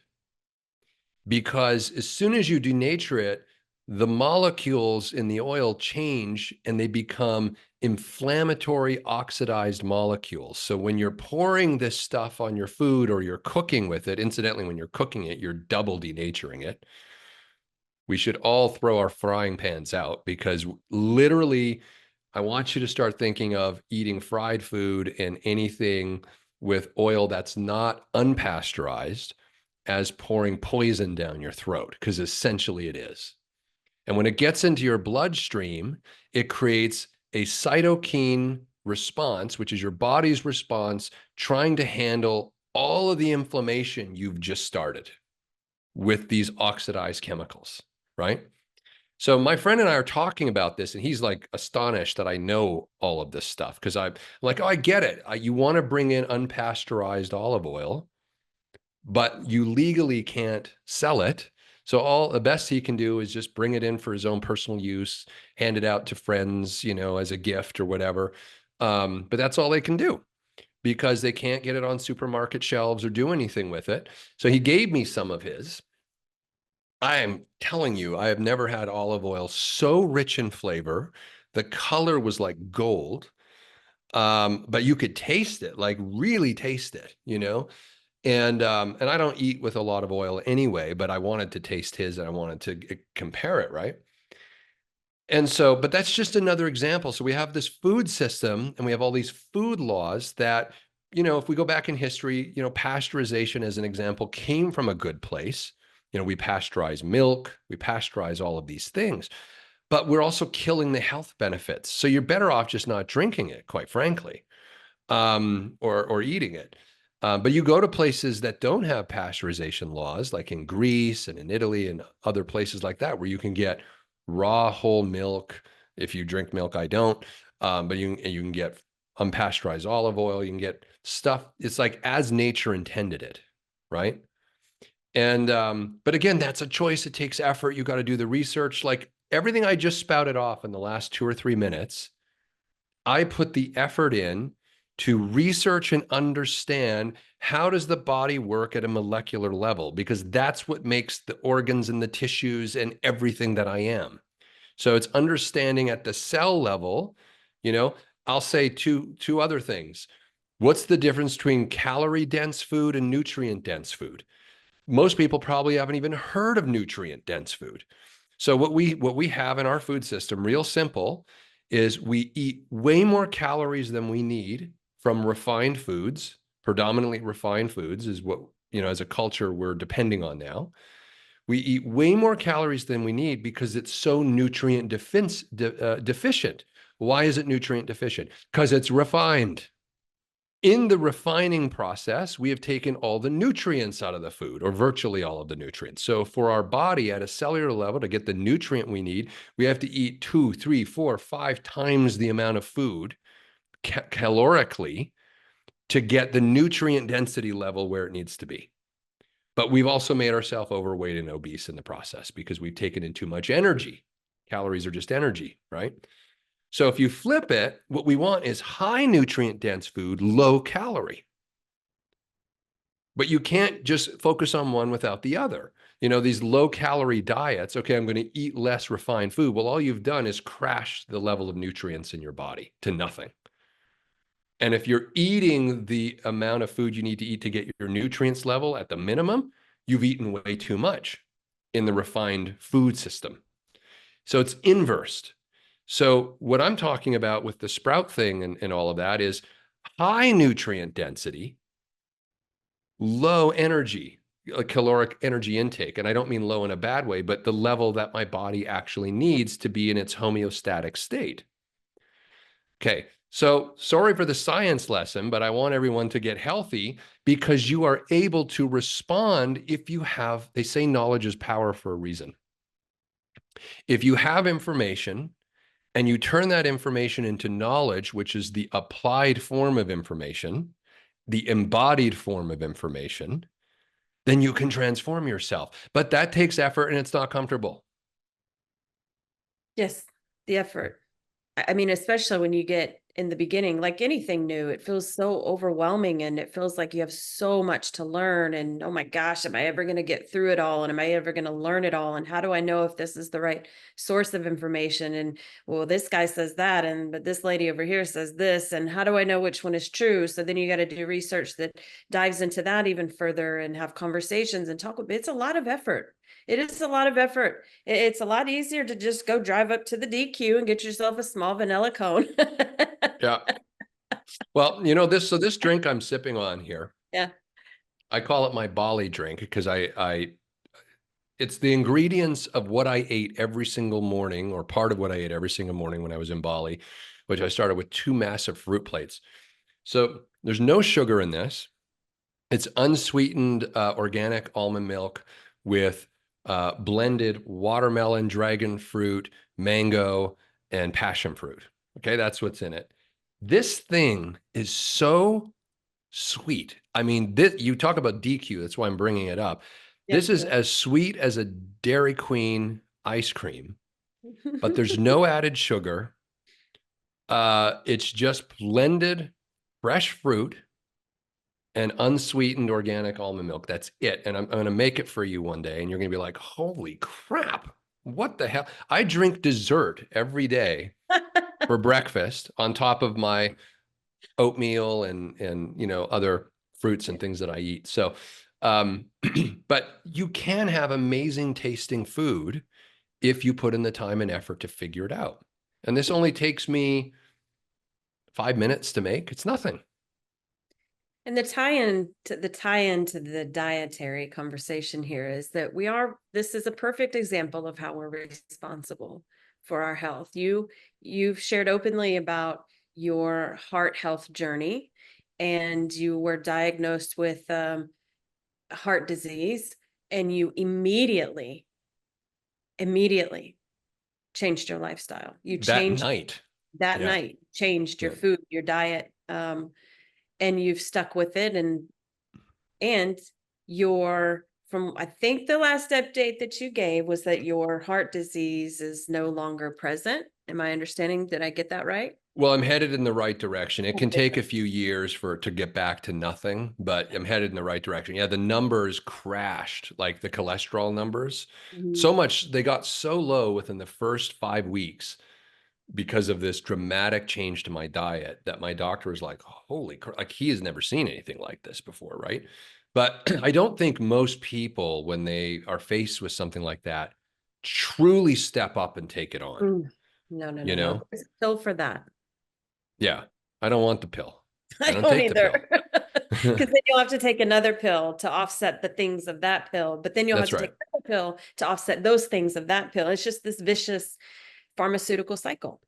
because as soon as you denature it, the molecules in the oil change and they become inflammatory oxidized molecules. So when you're pouring this stuff on your food or you're cooking with it, incidentally, when you're cooking it, you're double denaturing it. We should all throw our frying pans out, because literally, I want you to start thinking of eating fried food and anything with oil that's not unpasteurized as pouring poison down your throat, because essentially it is. And when it gets into your bloodstream, it creates a cytokine response, which is your body's response trying to handle all of the inflammation you've just started with these oxidized chemicals, right? So my friend and I are talking about this, and he's like astonished that I know all of this stuff, because I'm like, oh, I get it. You want to bring in unpasteurized olive oil, but you legally can't sell it. So all the best he can do is just bring it in for his own personal use, hand it out to friends, you know, as a gift or whatever. But that's all they can do, because they can't get it on supermarket shelves or do anything with it. So he gave me some of his. I am telling you, I have never had olive oil so rich in flavor. The color was like gold, but you could taste it, like really taste it, you know? And I don't eat with a lot of oil anyway, but I wanted to taste his and I wanted to compare it, right? And so, but that's just another example. So we have this food system and we have all these food laws that, you know, if we go back in history, you know, pasteurization as an example came from a good place. You know, we pasteurize milk, we pasteurize all of these things, but we're also killing the health benefits. So you're better off just not drinking it, quite frankly, or eating it. But you go to places that don't have pasteurization laws, like in Greece and in Italy and other places like that, where you can get raw whole milk. If you drink milk, I don't. But you can get unpasteurized olive oil. You can get stuff. It's like as nature intended it, right? And but again, that's a choice. It takes effort. You got to do the research. Like everything I just spouted off in the last 2 or 3 minutes, I put the effort in to research and understand how does the body work at a molecular level, because that's what makes the organs and the tissues and everything that I am. So it's understanding at the cell level, you know, I'll say two other things. What's the difference between calorie dense food and nutrient dense food? Most people probably haven't even heard of nutrient dense food. So what we have in our food system, real simple, is we eat way more calories than we need from refined foods. Predominantly refined foods is what, you know, as a culture we're depending on now. We eat way more calories than we need because it's so nutrient deficient. Why is it nutrient deficient? Because it's refined. In the refining process, we have taken all the nutrients out of the food, or virtually all of the nutrients. So for our body at a cellular level, to get the nutrient we need, we have to eat 2, 3, 4, 5 times the amount of food calorically to get the nutrient density level where it needs to be. But we've also made ourselves overweight and obese in the process because we've taken in too much energy. Calories are just energy, right? So if you flip it, what we want is high nutrient dense food, low calorie. But you can't just focus on one without the other. You know, these low calorie diets, okay, I'm going to eat less refined food. Well, all you've done is crash the level of nutrients in your body to nothing. And if you're eating the amount of food you need to eat to get your nutrients level at the minimum, you've eaten way too much in the refined food system. So it's inversed. So what I'm talking about with the sprout thing and all of that is high nutrient density, low energy, caloric energy intake. And I don't mean low in a bad way, but the level that my body actually needs to be in its homeostatic state. Okay, so sorry for the science lesson, but I want everyone to get healthy because you are able to respond if you have, they say knowledge is power for a reason. If you have information and you turn that information into knowledge, which is the applied form of information, the embodied form of information, then you can transform yourself. But that takes effort and it's not comfortable. Yes, the effort. I mean, especially when you get in the beginning, like anything new, it feels so overwhelming and it feels like you have so much to learn. And oh my gosh, am I ever going to get through it all? And am I ever going to learn it all? And how do I know if this is the right source of information? And well, this guy says that, and but this lady over here says this. And how do I know which one is true? So then you got to do research that dives into that even further and have conversations and talk. It's a lot of effort. It is a lot of effort. It's a lot easier to just go drive up to the DQ and get yourself a small vanilla cone. Yeah. Well, you know, this drink I'm sipping on here, Yeah. I call it my Bali drink because it's the ingredients of what I ate every single morning, or part of what I ate every single morning when I was in Bali, which I started with 2 massive fruit plates. So there's no sugar in this. It's unsweetened organic almond milk with blended watermelon, dragon fruit, mango, and passion fruit. Okay, that's what's in it. This thing is so sweet. I mean, you talk about DQ, that's why I'm bringing it up. This Yep. is as sweet as a Dairy Queen ice cream, but there's no added sugar. It's just blended fresh fruit and unsweetened organic almond milk. That's it. And I'm going to make it for you one day. And you're going to be like, holy crap, what the hell? I drink dessert every day for breakfast on top of my oatmeal and you know, other fruits and things that I eat. So, but you can have amazing tasting food if you put in the time and effort to figure it out. And this only takes me 5 minutes to make. It's nothing. And the tie in to the dietary conversation here is that this is a perfect example of how we're responsible for our health. You've shared openly about your heart health journey, and you were diagnosed with heart disease, and you immediately changed your lifestyle. You That changed night. that Yeah. night, changed your Yeah. food, your diet, and you've stuck with it. And your from I think the last update that you gave was that your heart disease is no longer present. Am I understanding? Did I get that right? Well, I'm headed in the right direction. It can Okay, take a few years for it to get back to nothing, but I'm headed in the right direction. Yeah, the numbers crashed, like the cholesterol numbers. good. So much, they got so low within the first 5 weeks because of this dramatic change to my diet that my doctor was like, holy crap, like he has never seen anything like this before, right? But I don't think most people, when they are faced with something like that, truly step up and take it on, Mm. No, no, you no, no. know? There's a pill for that. Yeah, I don't want the pill. I I don't don't take the pill. either. Because then you'll have to take another pill to offset the things of that pill, but then you'll have That's to right. take another pill to offset those things of that pill. It's just this vicious pharmaceutical cycle,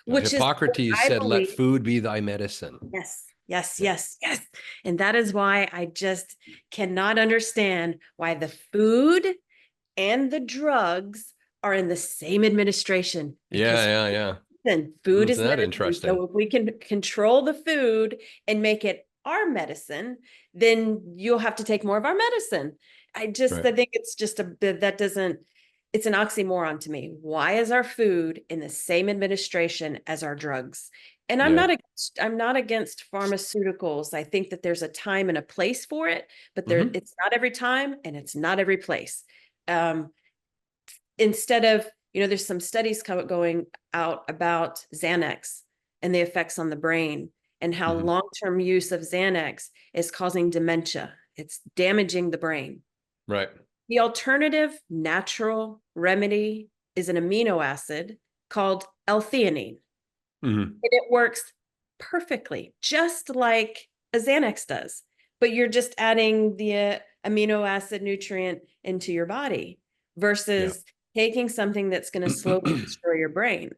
which is what Hippocrates I said, let believe. food be thy medicine. Yes. Yes, Yeah. yes, yes. And that is why I just cannot understand why the food and the drugs are in the same administration, Yeah, because yeah, yeah. then food Isn't is that medicine. interesting? So if we can control the food and make it our medicine, then you'll have to take more of our medicine. Right. I think it's just that doesn't, it's an oxymoron to me. Why is our food in the same administration as our drugs? And Yeah. I'm not against pharmaceuticals. I think that there's a time and a place for it, but Hmm. it's not every time and it's not every place. Um, Instead of, there's some studies going out about Xanax and the effects on the brain, and how Hmm. long-term use of Xanax is causing dementia. It's damaging the brain. Right. The alternative natural remedy is an amino acid called L-theanine, Hmm. and it works perfectly, just like a Xanax does. But you're just adding the amino acid nutrient into your body Yeah. versus taking something that's going to slowly destroy your brain.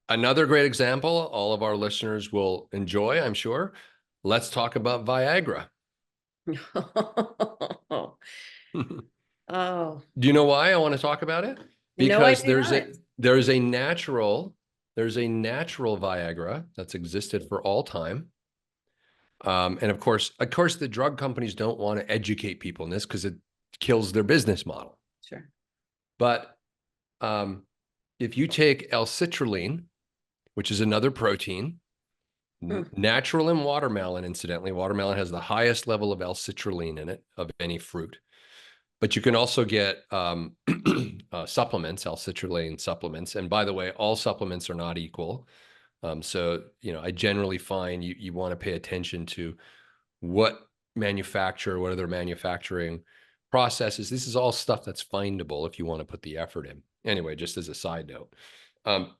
Another great example, all of our listeners will enjoy, I'm sure. Let's talk about Viagra. Oh, Do you know why I want to talk about it? no, I Because do not. there's a natural Viagra that's existed for all time. And of course, the drug companies don't want to educate people in this because it kills their business model. Sure. But um, if you take L-citrulline, which is another protein, Mm, natural in watermelon, incidentally, watermelon has the highest level of L-citrulline in it of any fruit. But you can also get supplements, L-citrulline supplements. And by the way, all supplements are not equal. So, I generally find you want to pay attention to what what are their manufacturing processes. This is all stuff that's findable if you want to put the effort in. Anyway, just as a side note. Um,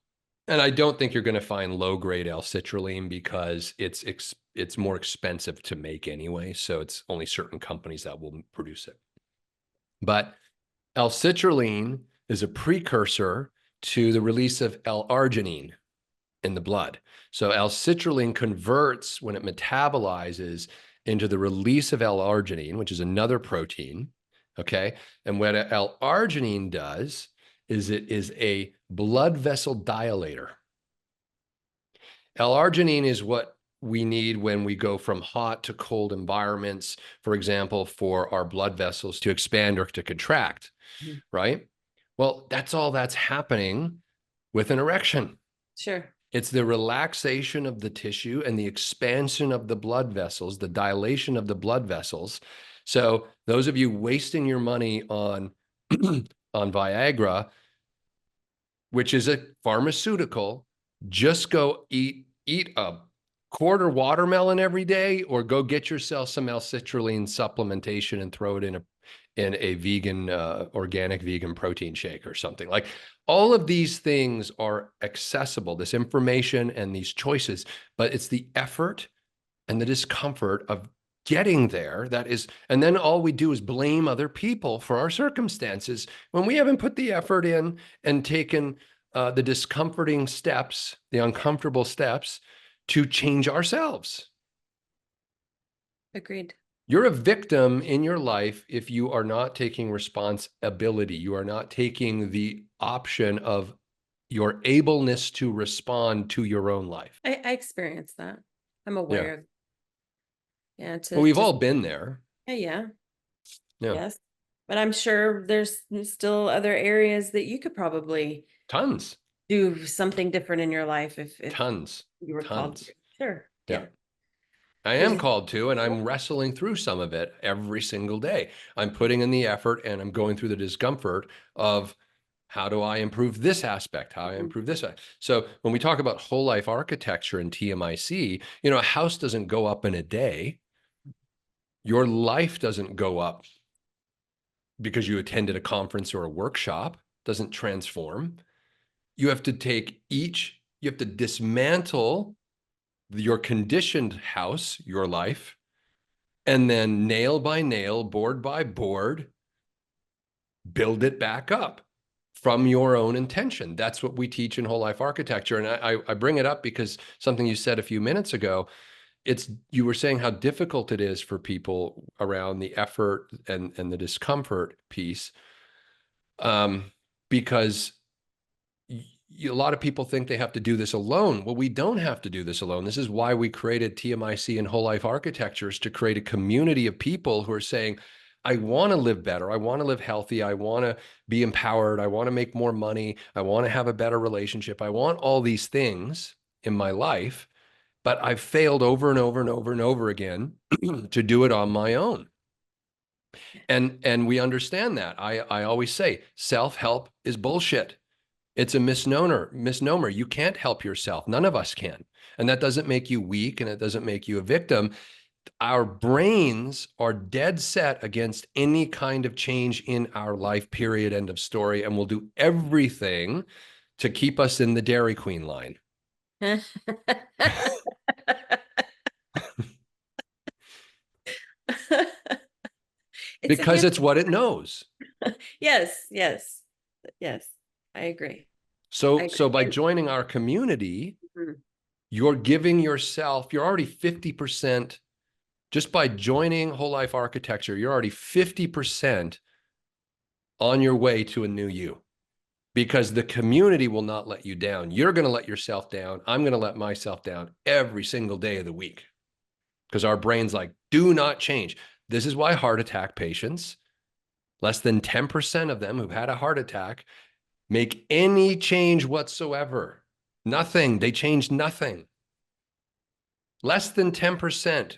and I don't think you're going to find low-grade L-citrulline because it's more expensive to make anyway. So it's only certain companies that will produce it. But L-citrulline is a precursor to the release of L-arginine in the blood. So L-citrulline converts when it metabolizes into the release of L-arginine, which is another protein. Okay. And what L-arginine does is it is a blood vessel dilator. L-arginine is what we need when we go from hot to cold environments, for example, for our blood vessels to expand or to contract, mhm. right? Well, that's all that's happening with an erection. Sure. It's the relaxation of the tissue and the expansion of the blood vessels, the dilation of the blood vessels. So those of you wasting your money on on Viagra, which is a pharmaceutical, just go eat a quarter watermelon every day, or go get yourself some L-citrulline supplementation and throw it in a vegan, organic vegan protein shake or something. Like, all of these things are accessible, this information and these choices, but it's the effort and the discomfort of getting there that is, and then all we do is blame other people for our circumstances when we haven't put the effort in and taken the discomforting steps, the uncomfortable steps to change ourselves. Agreed. You're a victim in your life if you are not taking responsibility. You are not taking the option of your ableness to respond to your own life. I experienced that. I'm Yeah. aware of, yeah, Well, we've to, all been there. yeah, yeah, Yeah. yes. But I'm sure there's still other areas that you could probably Tons, do something different in your life if tons, you were called to. tons. Sure. Yeah. Yeah. I am There's, called to, and I'm wrestling through some of it every single day. I'm putting in the effort and I'm going through the discomfort of how do I improve this aspect? How I improve this? So when we talk about whole life architecture and TMIC, a house doesn't go up in a day. Your life doesn't go up because you attended a conference or a workshop, doesn't transform. You have to you have to dismantle your conditioned house, your life, and then nail by nail, board by board, build it back up from your own intention. That's what we teach in whole life architecture. And I bring it up because something you said a few minutes ago, you were saying how difficult it is for people around the effort and the discomfort piece, because a lot of people think they have to do this alone. Well, we don't have to do this alone. This is why we created TMIC and whole life architectures, to create a community of people who are saying, I want to live better. I want to live healthy. I want to be empowered. I want to make more money. I want to have a better relationship. I want all these things in my life, but I've failed over and over and over and over again to do it on my own. And we understand that. I always say self-help is bullshit. It's a misnomer. You can't help yourself. None of us can. And that doesn't make you weak, and it doesn't make you a victim. Our brains are dead set against any kind of change in our life, period, end of story, and will do everything to keep us in the Dairy Queen line. It's a Because gift. it's what it knows. Yes, yes, yes. I agree. I So agree. by And joining our community, mhm. you're giving yourself, you're already 50%, just by joining whole life architecture, you're already 50% on your way to a new you, because the community will not let you down. You're going to let yourself down. I'm going to let myself down every single day of the week, because our brain's like, do not change. This is why heart attack patients, less than 10% of them who've had a heart attack, make any change whatsoever. Nothing. They change nothing. Less than 10%.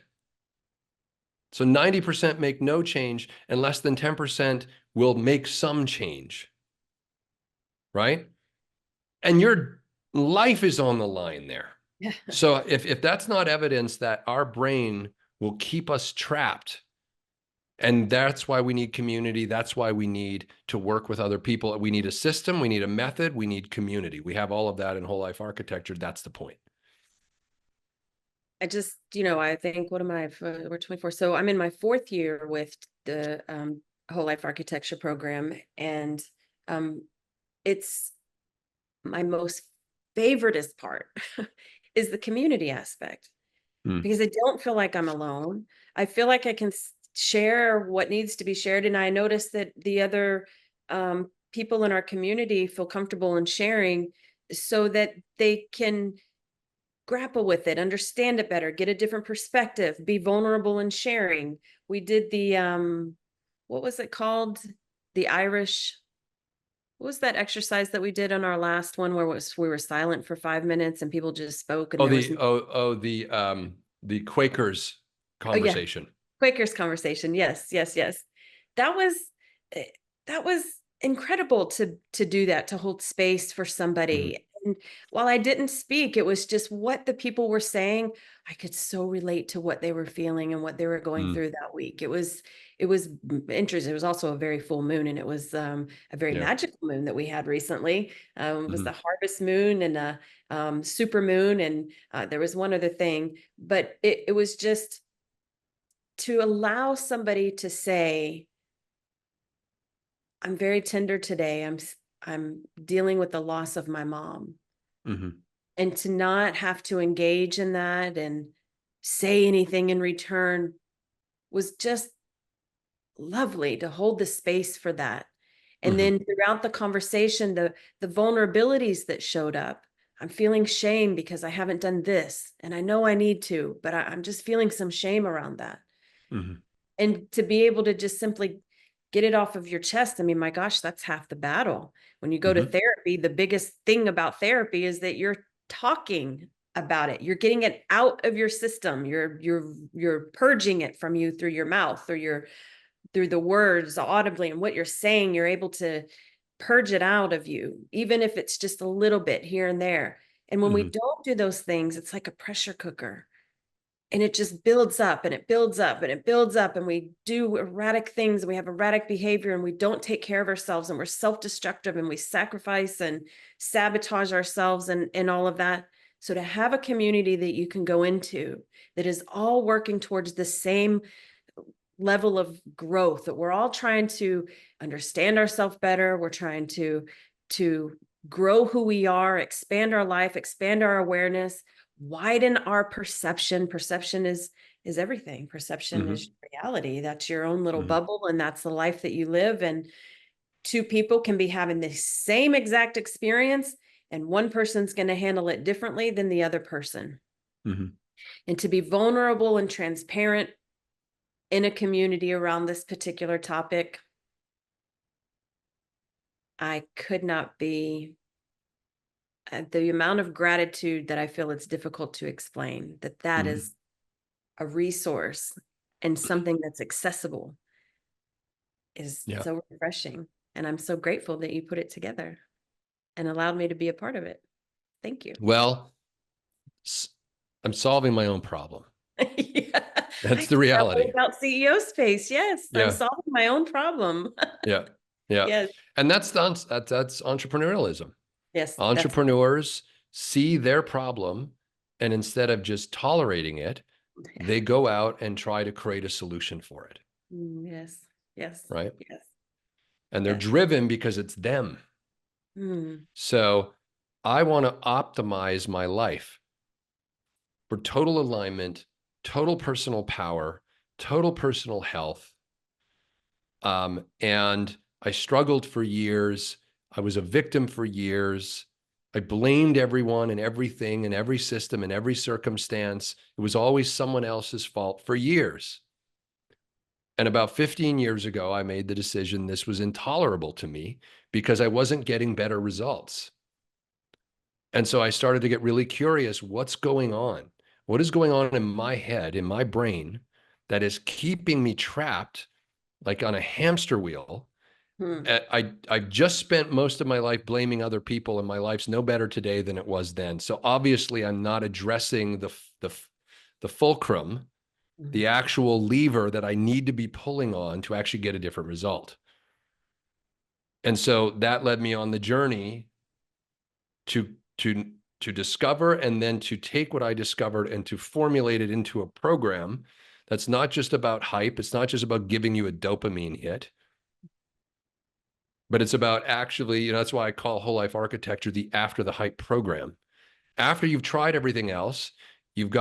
So 90% make no change, and less than 10% will make some change, right? And your life is on the line there. Yeah. So if that's not evidence that our brain will keep us trapped, and that's why we need community, that's why we need to work with other people. We need a system, we need a method, we need community. We have all of that in whole life architecture. That's the point. I just, I think, what am I, we're 24. So I'm in my fourth year with the whole life architecture program. And um, it's my most favoriteest part is the community aspect, Mm, because I don't feel like I'm alone. I feel like I can share what needs to be shared. And I notice that the other people in our community feel comfortable in sharing so that they can grapple with it, understand it better, get a different perspective, be vulnerable in sharing. We did the what was it called? The Irish, what was that exercise that we did on our last one, where we were silent for 5 minutes and people just spoke and Oh, there was the Quakers oh yeah, conversation. Quakers conversation. Yes, yes, yes. That was eh, that was incredible to do that, to hold space for Mhm, somebody. And while I didn't speak, it was just what the people were saying. I could so relate to what they were feeling and what they were going mm, through that week. It was interesting. It was also a very full moon, and it was a very yeah. magical moon that we had recently. It was Mhm, the harvest moon and a super moon, and there was one other thing, but it was just to allow somebody to say, I'm very tender today. I'm dealing with the loss of my mom. mhm, And to not have to engage in that and say anything in return was just lovely, to hold the space for that. And mhm, then throughout the conversation, the vulnerabilities that showed up. I'm feeling shame because I haven't done this, and I know I need to, but I'm just feeling some shame around that. mhm, And to be able to just simply get it off of your chest. I mean, my gosh, that's half the battle. When you go to mhm, therapy, the biggest thing about therapy is that you're talking about it. You're getting it out of your system. You're purging it from you through your mouth, through the words audibly, and what you're saying, you're able to purge it out of you, even if it's just a little bit here and there. And when we mhm, don't do those things, it's like a pressure cooker, and it just builds up and it builds up and it builds up, and we do erratic things and we have erratic behavior and we don't take care of ourselves and we're self-destructive and we sacrifice and sabotage ourselves and all of that. So to have a community that you can go into that is all working towards the same level of growth, that we're all trying to understand ourselves better, we're trying to to grow who we are, expand our life, expand our awareness, widen our perception. Perception is everything. Perception Mm-hmm. is reality. That's your own little Mm-hmm. bubble, and that's the life that you live. And two people can be having the same exact experience, and one person's going to handle it differently than the other person. Mm-hmm. And to be vulnerable and transparent in a community around this particular topic, I could not be the amount of gratitude that I feel it's difficult to explain, that Mm-hmm. is a resource and something that's accessible is Yeah. so refreshing. And I'm so grateful that you put it together and allowed me to be a part of it. Thank you. Well, I'm solving my own problem. Yeah. I That's the think that way reality. about CEO space. Yes, I'm Yeah. solving my own problem. Yeah. Yeah. Yes, And that's entrepreneurialism. yes, that's Entrepreneurs see their problem, and instead of just tolerating it, yeah. they go out and try to create a solution for it, Yes, yes, right? yes, And they're yes. driven because it's them. Mm, So I want to optimize my life for total alignment, total personal power, total personal health. And I struggled for years. I was a victim for years. I blamed everyone and everything and every system and every circumstance. It was always someone else's fault for years. And about 15 years ago, I made the decision this was intolerable to me because I wasn't getting better results. And so I started to get really curious, what's going on? What is going on in my head, in my brain, that is keeping me trapped like on a hamster wheel? mm, I've just spent most of my life blaming other people, and my life's no better today than it was then. So obviously, I'm not addressing the fulcrum, mm, the actual lever that I need to be pulling on to actually get a different result. And so that led me on the journey to to to discover and then to take what I discovered and to formulate it into a program that's not just about hype. It's not just about giving you a dopamine hit, but it's about actually, that's why I call whole life architecture the after the hype program. After you've tried everything else, you've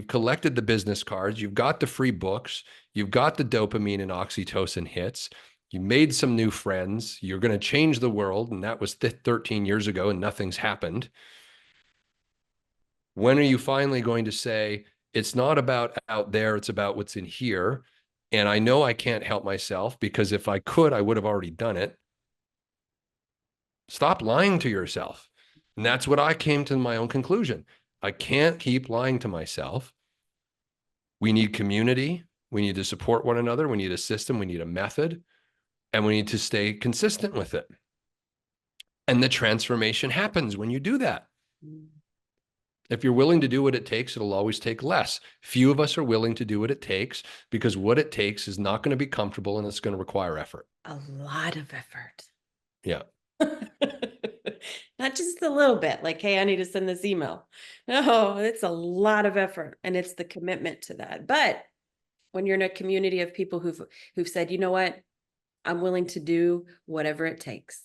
collected the business cards, you've got the free books, you've got the dopamine and oxytocin hits, you made some new friends, you're going to change the world, and that was 13 years ago and nothing's happened. When are you finally going to say, it's not about out there, it's about what's in here? And I know I can't help myself because if I could, I would have already done it. Stop lying to yourself. And that's what I came to my own conclusion. I can't keep lying to myself. We need community. We need to support one another. We need a system. We need a method. And we need to stay consistent with it. And the transformation happens when you do that. mm. If you're willing to do what it takes, it'll always take less. Few of us are willing to do what it takes because what it takes is not going to be comfortable and it's going to require effort. A lot of effort. Yeah. Not just a little bit, like, hey, I need to send this email. No, it's a lot of effort, and it's the commitment to that. But when you're in a community of people who've said, you know what, I'm willing to do whatever it takes.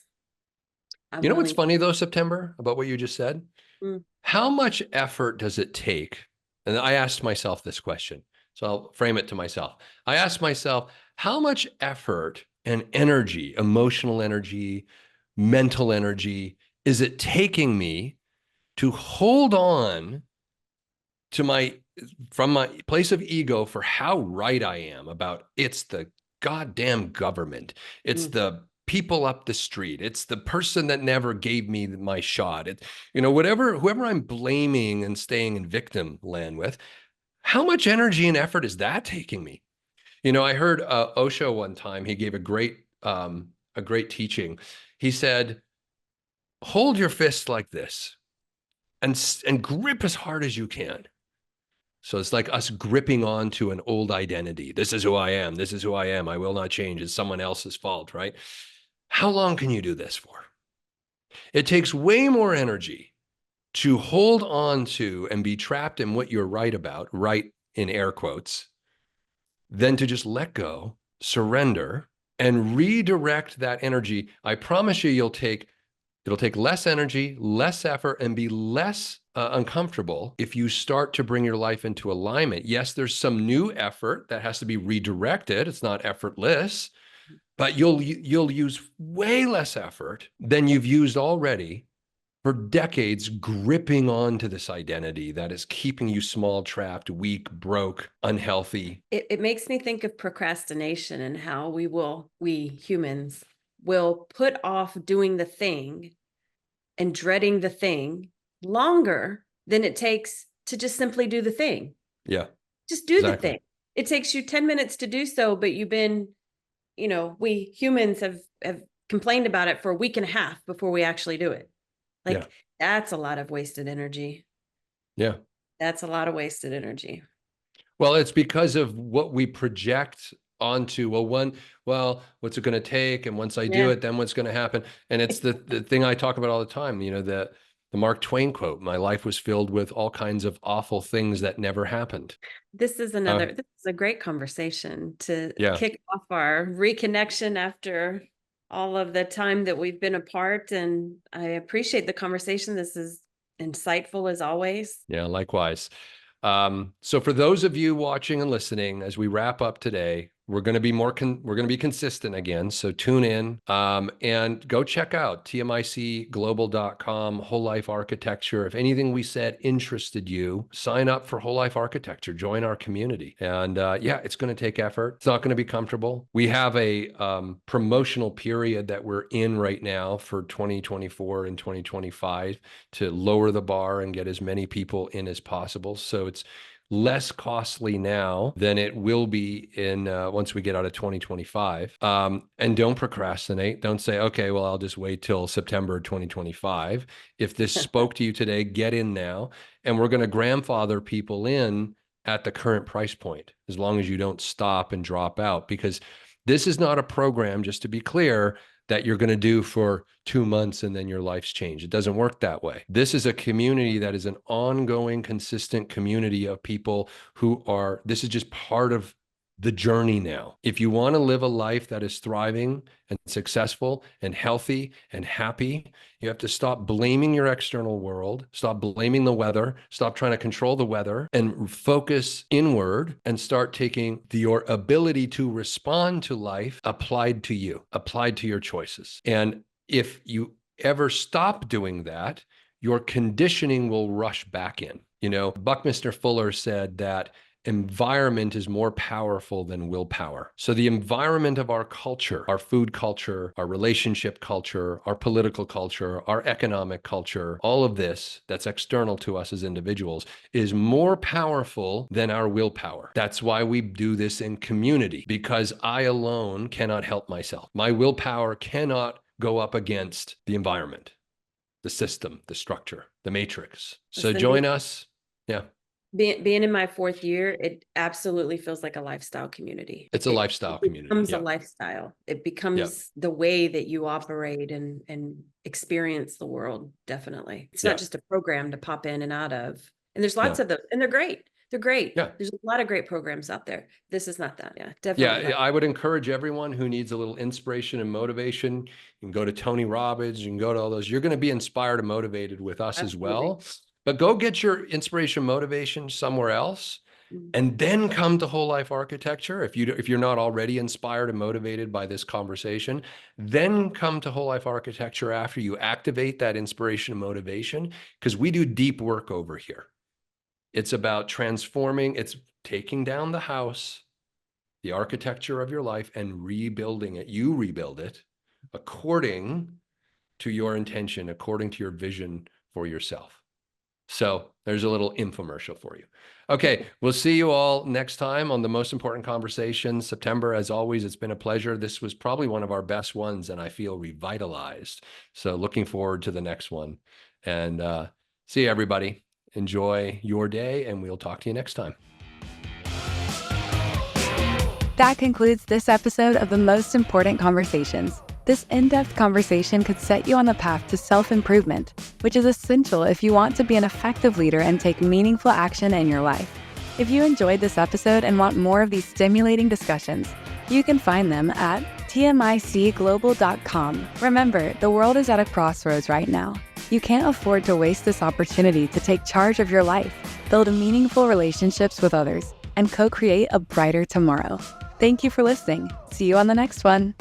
I'm You know what's willing. funny though, September, about what you just said? Mm, How much effort does it take? And I asked myself this question, so I'll frame it to myself. I asked myself, how much effort and energy, emotional energy, mental energy, is it taking me to hold on to from my place of ego for how right I am about it's the goddamn government. It's mm, the people up the street. It's the person that never gave me my shot. Whoever I'm blaming and staying in victim land with, how much energy and effort is that taking me? I heard Osho one time, he gave a great teaching. He said, hold your fist like this and grip as hard as you can. So it's like us gripping onto an old identity. This is who I am. This is who I am. I will not change. It's someone else's fault, right? How long can you do this for? It takes way more energy to hold on to and be trapped in what you're right about, right in air quotes, than to just let go, surrender, and redirect that energy. I promise you'll take It'll take less energy, less effort, and be less uncomfortable if you start to bring your life into alignment. Yes, there's some new effort that has to be redirected. It's not effortless, but you'll use way less effort than you've used already for decades, gripping onto this identity that is keeping you small, trapped, weak, broke, unhealthy. It makes me think of procrastination and how we humans will put off doing the thing and dreading the thing longer than it takes to just simply do the thing. Yeah, Just do the exactly. thing. It takes you 10 minutes to do so, but you've been, we humans have complained about it for a week and a half before we actually do it. Yeah, Like, that's a lot of wasted energy. yeah. That's a lot of wasted energy. Well, it's because of what we project onto, what's it going to take? And once I do Yeah. it, then what's going to happen? And it's the thing I talk about all the time, the Mark Twain quote, my life was filled with all kinds of awful things that never happened. This is a great conversation to Yeah. kick off our reconnection after all of the time that we've been apart. And I appreciate the conversation. This is insightful as always. Yeah, likewise. So for those of you watching and listening, as we wrap up today, we're going to be we're going to be consistent again. So tune in, and go check out tmicglobal.com, Whole Life Architecture. If anything we said interested you, sign up for Whole Life Architecture, join our community. And yeah, it's going to take effort. It's not going to be comfortable. We have a promotional period that we're in right now for 2024 and 2025 to lower the bar and get as many people in as possible. So it's less costly now than it will be in once we get out of 2025. And don't procrastinate. Don't say, okay, well, I'll just wait till September 2025. If this spoke to you today, get in now. And we're going to grandfather people in at the current price point, as long as you don't stop and drop out, because this is not a program, just to be clear, that you're going to do for 2 months and then your life's changed. It doesn't work that way. This is a community that is an ongoing, consistent community of people this is just part of the journey now. If you want to live a life that is thriving and successful and healthy and happy, you have to stop blaming your external world, stop blaming the weather, stop trying to control the weather, and focus inward and start taking your ability to respond to life applied to you, applied to your choices. And if you ever stop doing that, your conditioning will rush back in. Buckminster Fuller said that environment is more powerful than willpower. So the environment of our culture, our food culture, our relationship culture, our political culture, our economic culture, all of this that's external to us as individuals is more powerful than our willpower. That's why we do this in community, because I alone cannot help myself. My willpower cannot go up against the environment, the system, the structure, the matrix. So join us. Yeah. Being in my 4th year, it absolutely feels like a lifestyle community. It's a lifestyle community. It becomes a lifestyle. It becomes the way that you operate and experience the world. Definitely. It's not just a program to pop in and out of. And there's lots of them, and they're great. They're great. Yeah. There's a lot of great programs out there. This is not that. Yeah, definitely. Yeah, I would encourage everyone who needs a little inspiration and motivation. You can go to Tony Robbins, you can go to all those. You're going to be inspired and motivated with us as well. But go get your inspiration, motivation somewhere else, and then come to Whole Life Architecture. If you're not already inspired and motivated by this conversation, then come to Whole Life Architecture after you activate that inspiration and motivation, because we do deep work over here. It's about transforming. It's taking down the house, the architecture of your life, and rebuilding it. You rebuild it according to your intention, according to your vision for yourself. So there's a little infomercial for you. Okay, we'll see you all next time on the most important conversation. September, as always, it's been a pleasure. This was probably one of our best ones, and I feel revitalized. So looking forward to the next one. And see you, everybody. Enjoy your day, and we'll talk to you next time. That concludes this episode of The Most Important Conversations. This in-depth conversation could set you on the path to self-improvement, which is essential if you want to be an effective leader and take meaningful action in your life. If you enjoyed this episode and want more of these stimulating discussions, you can find them at TMICglobal.com. Remember, the world is at a crossroads right now. You can't afford to waste this opportunity to take charge of your life, build meaningful relationships with others, and co-create a brighter tomorrow. Thank you for listening. See you on the next one.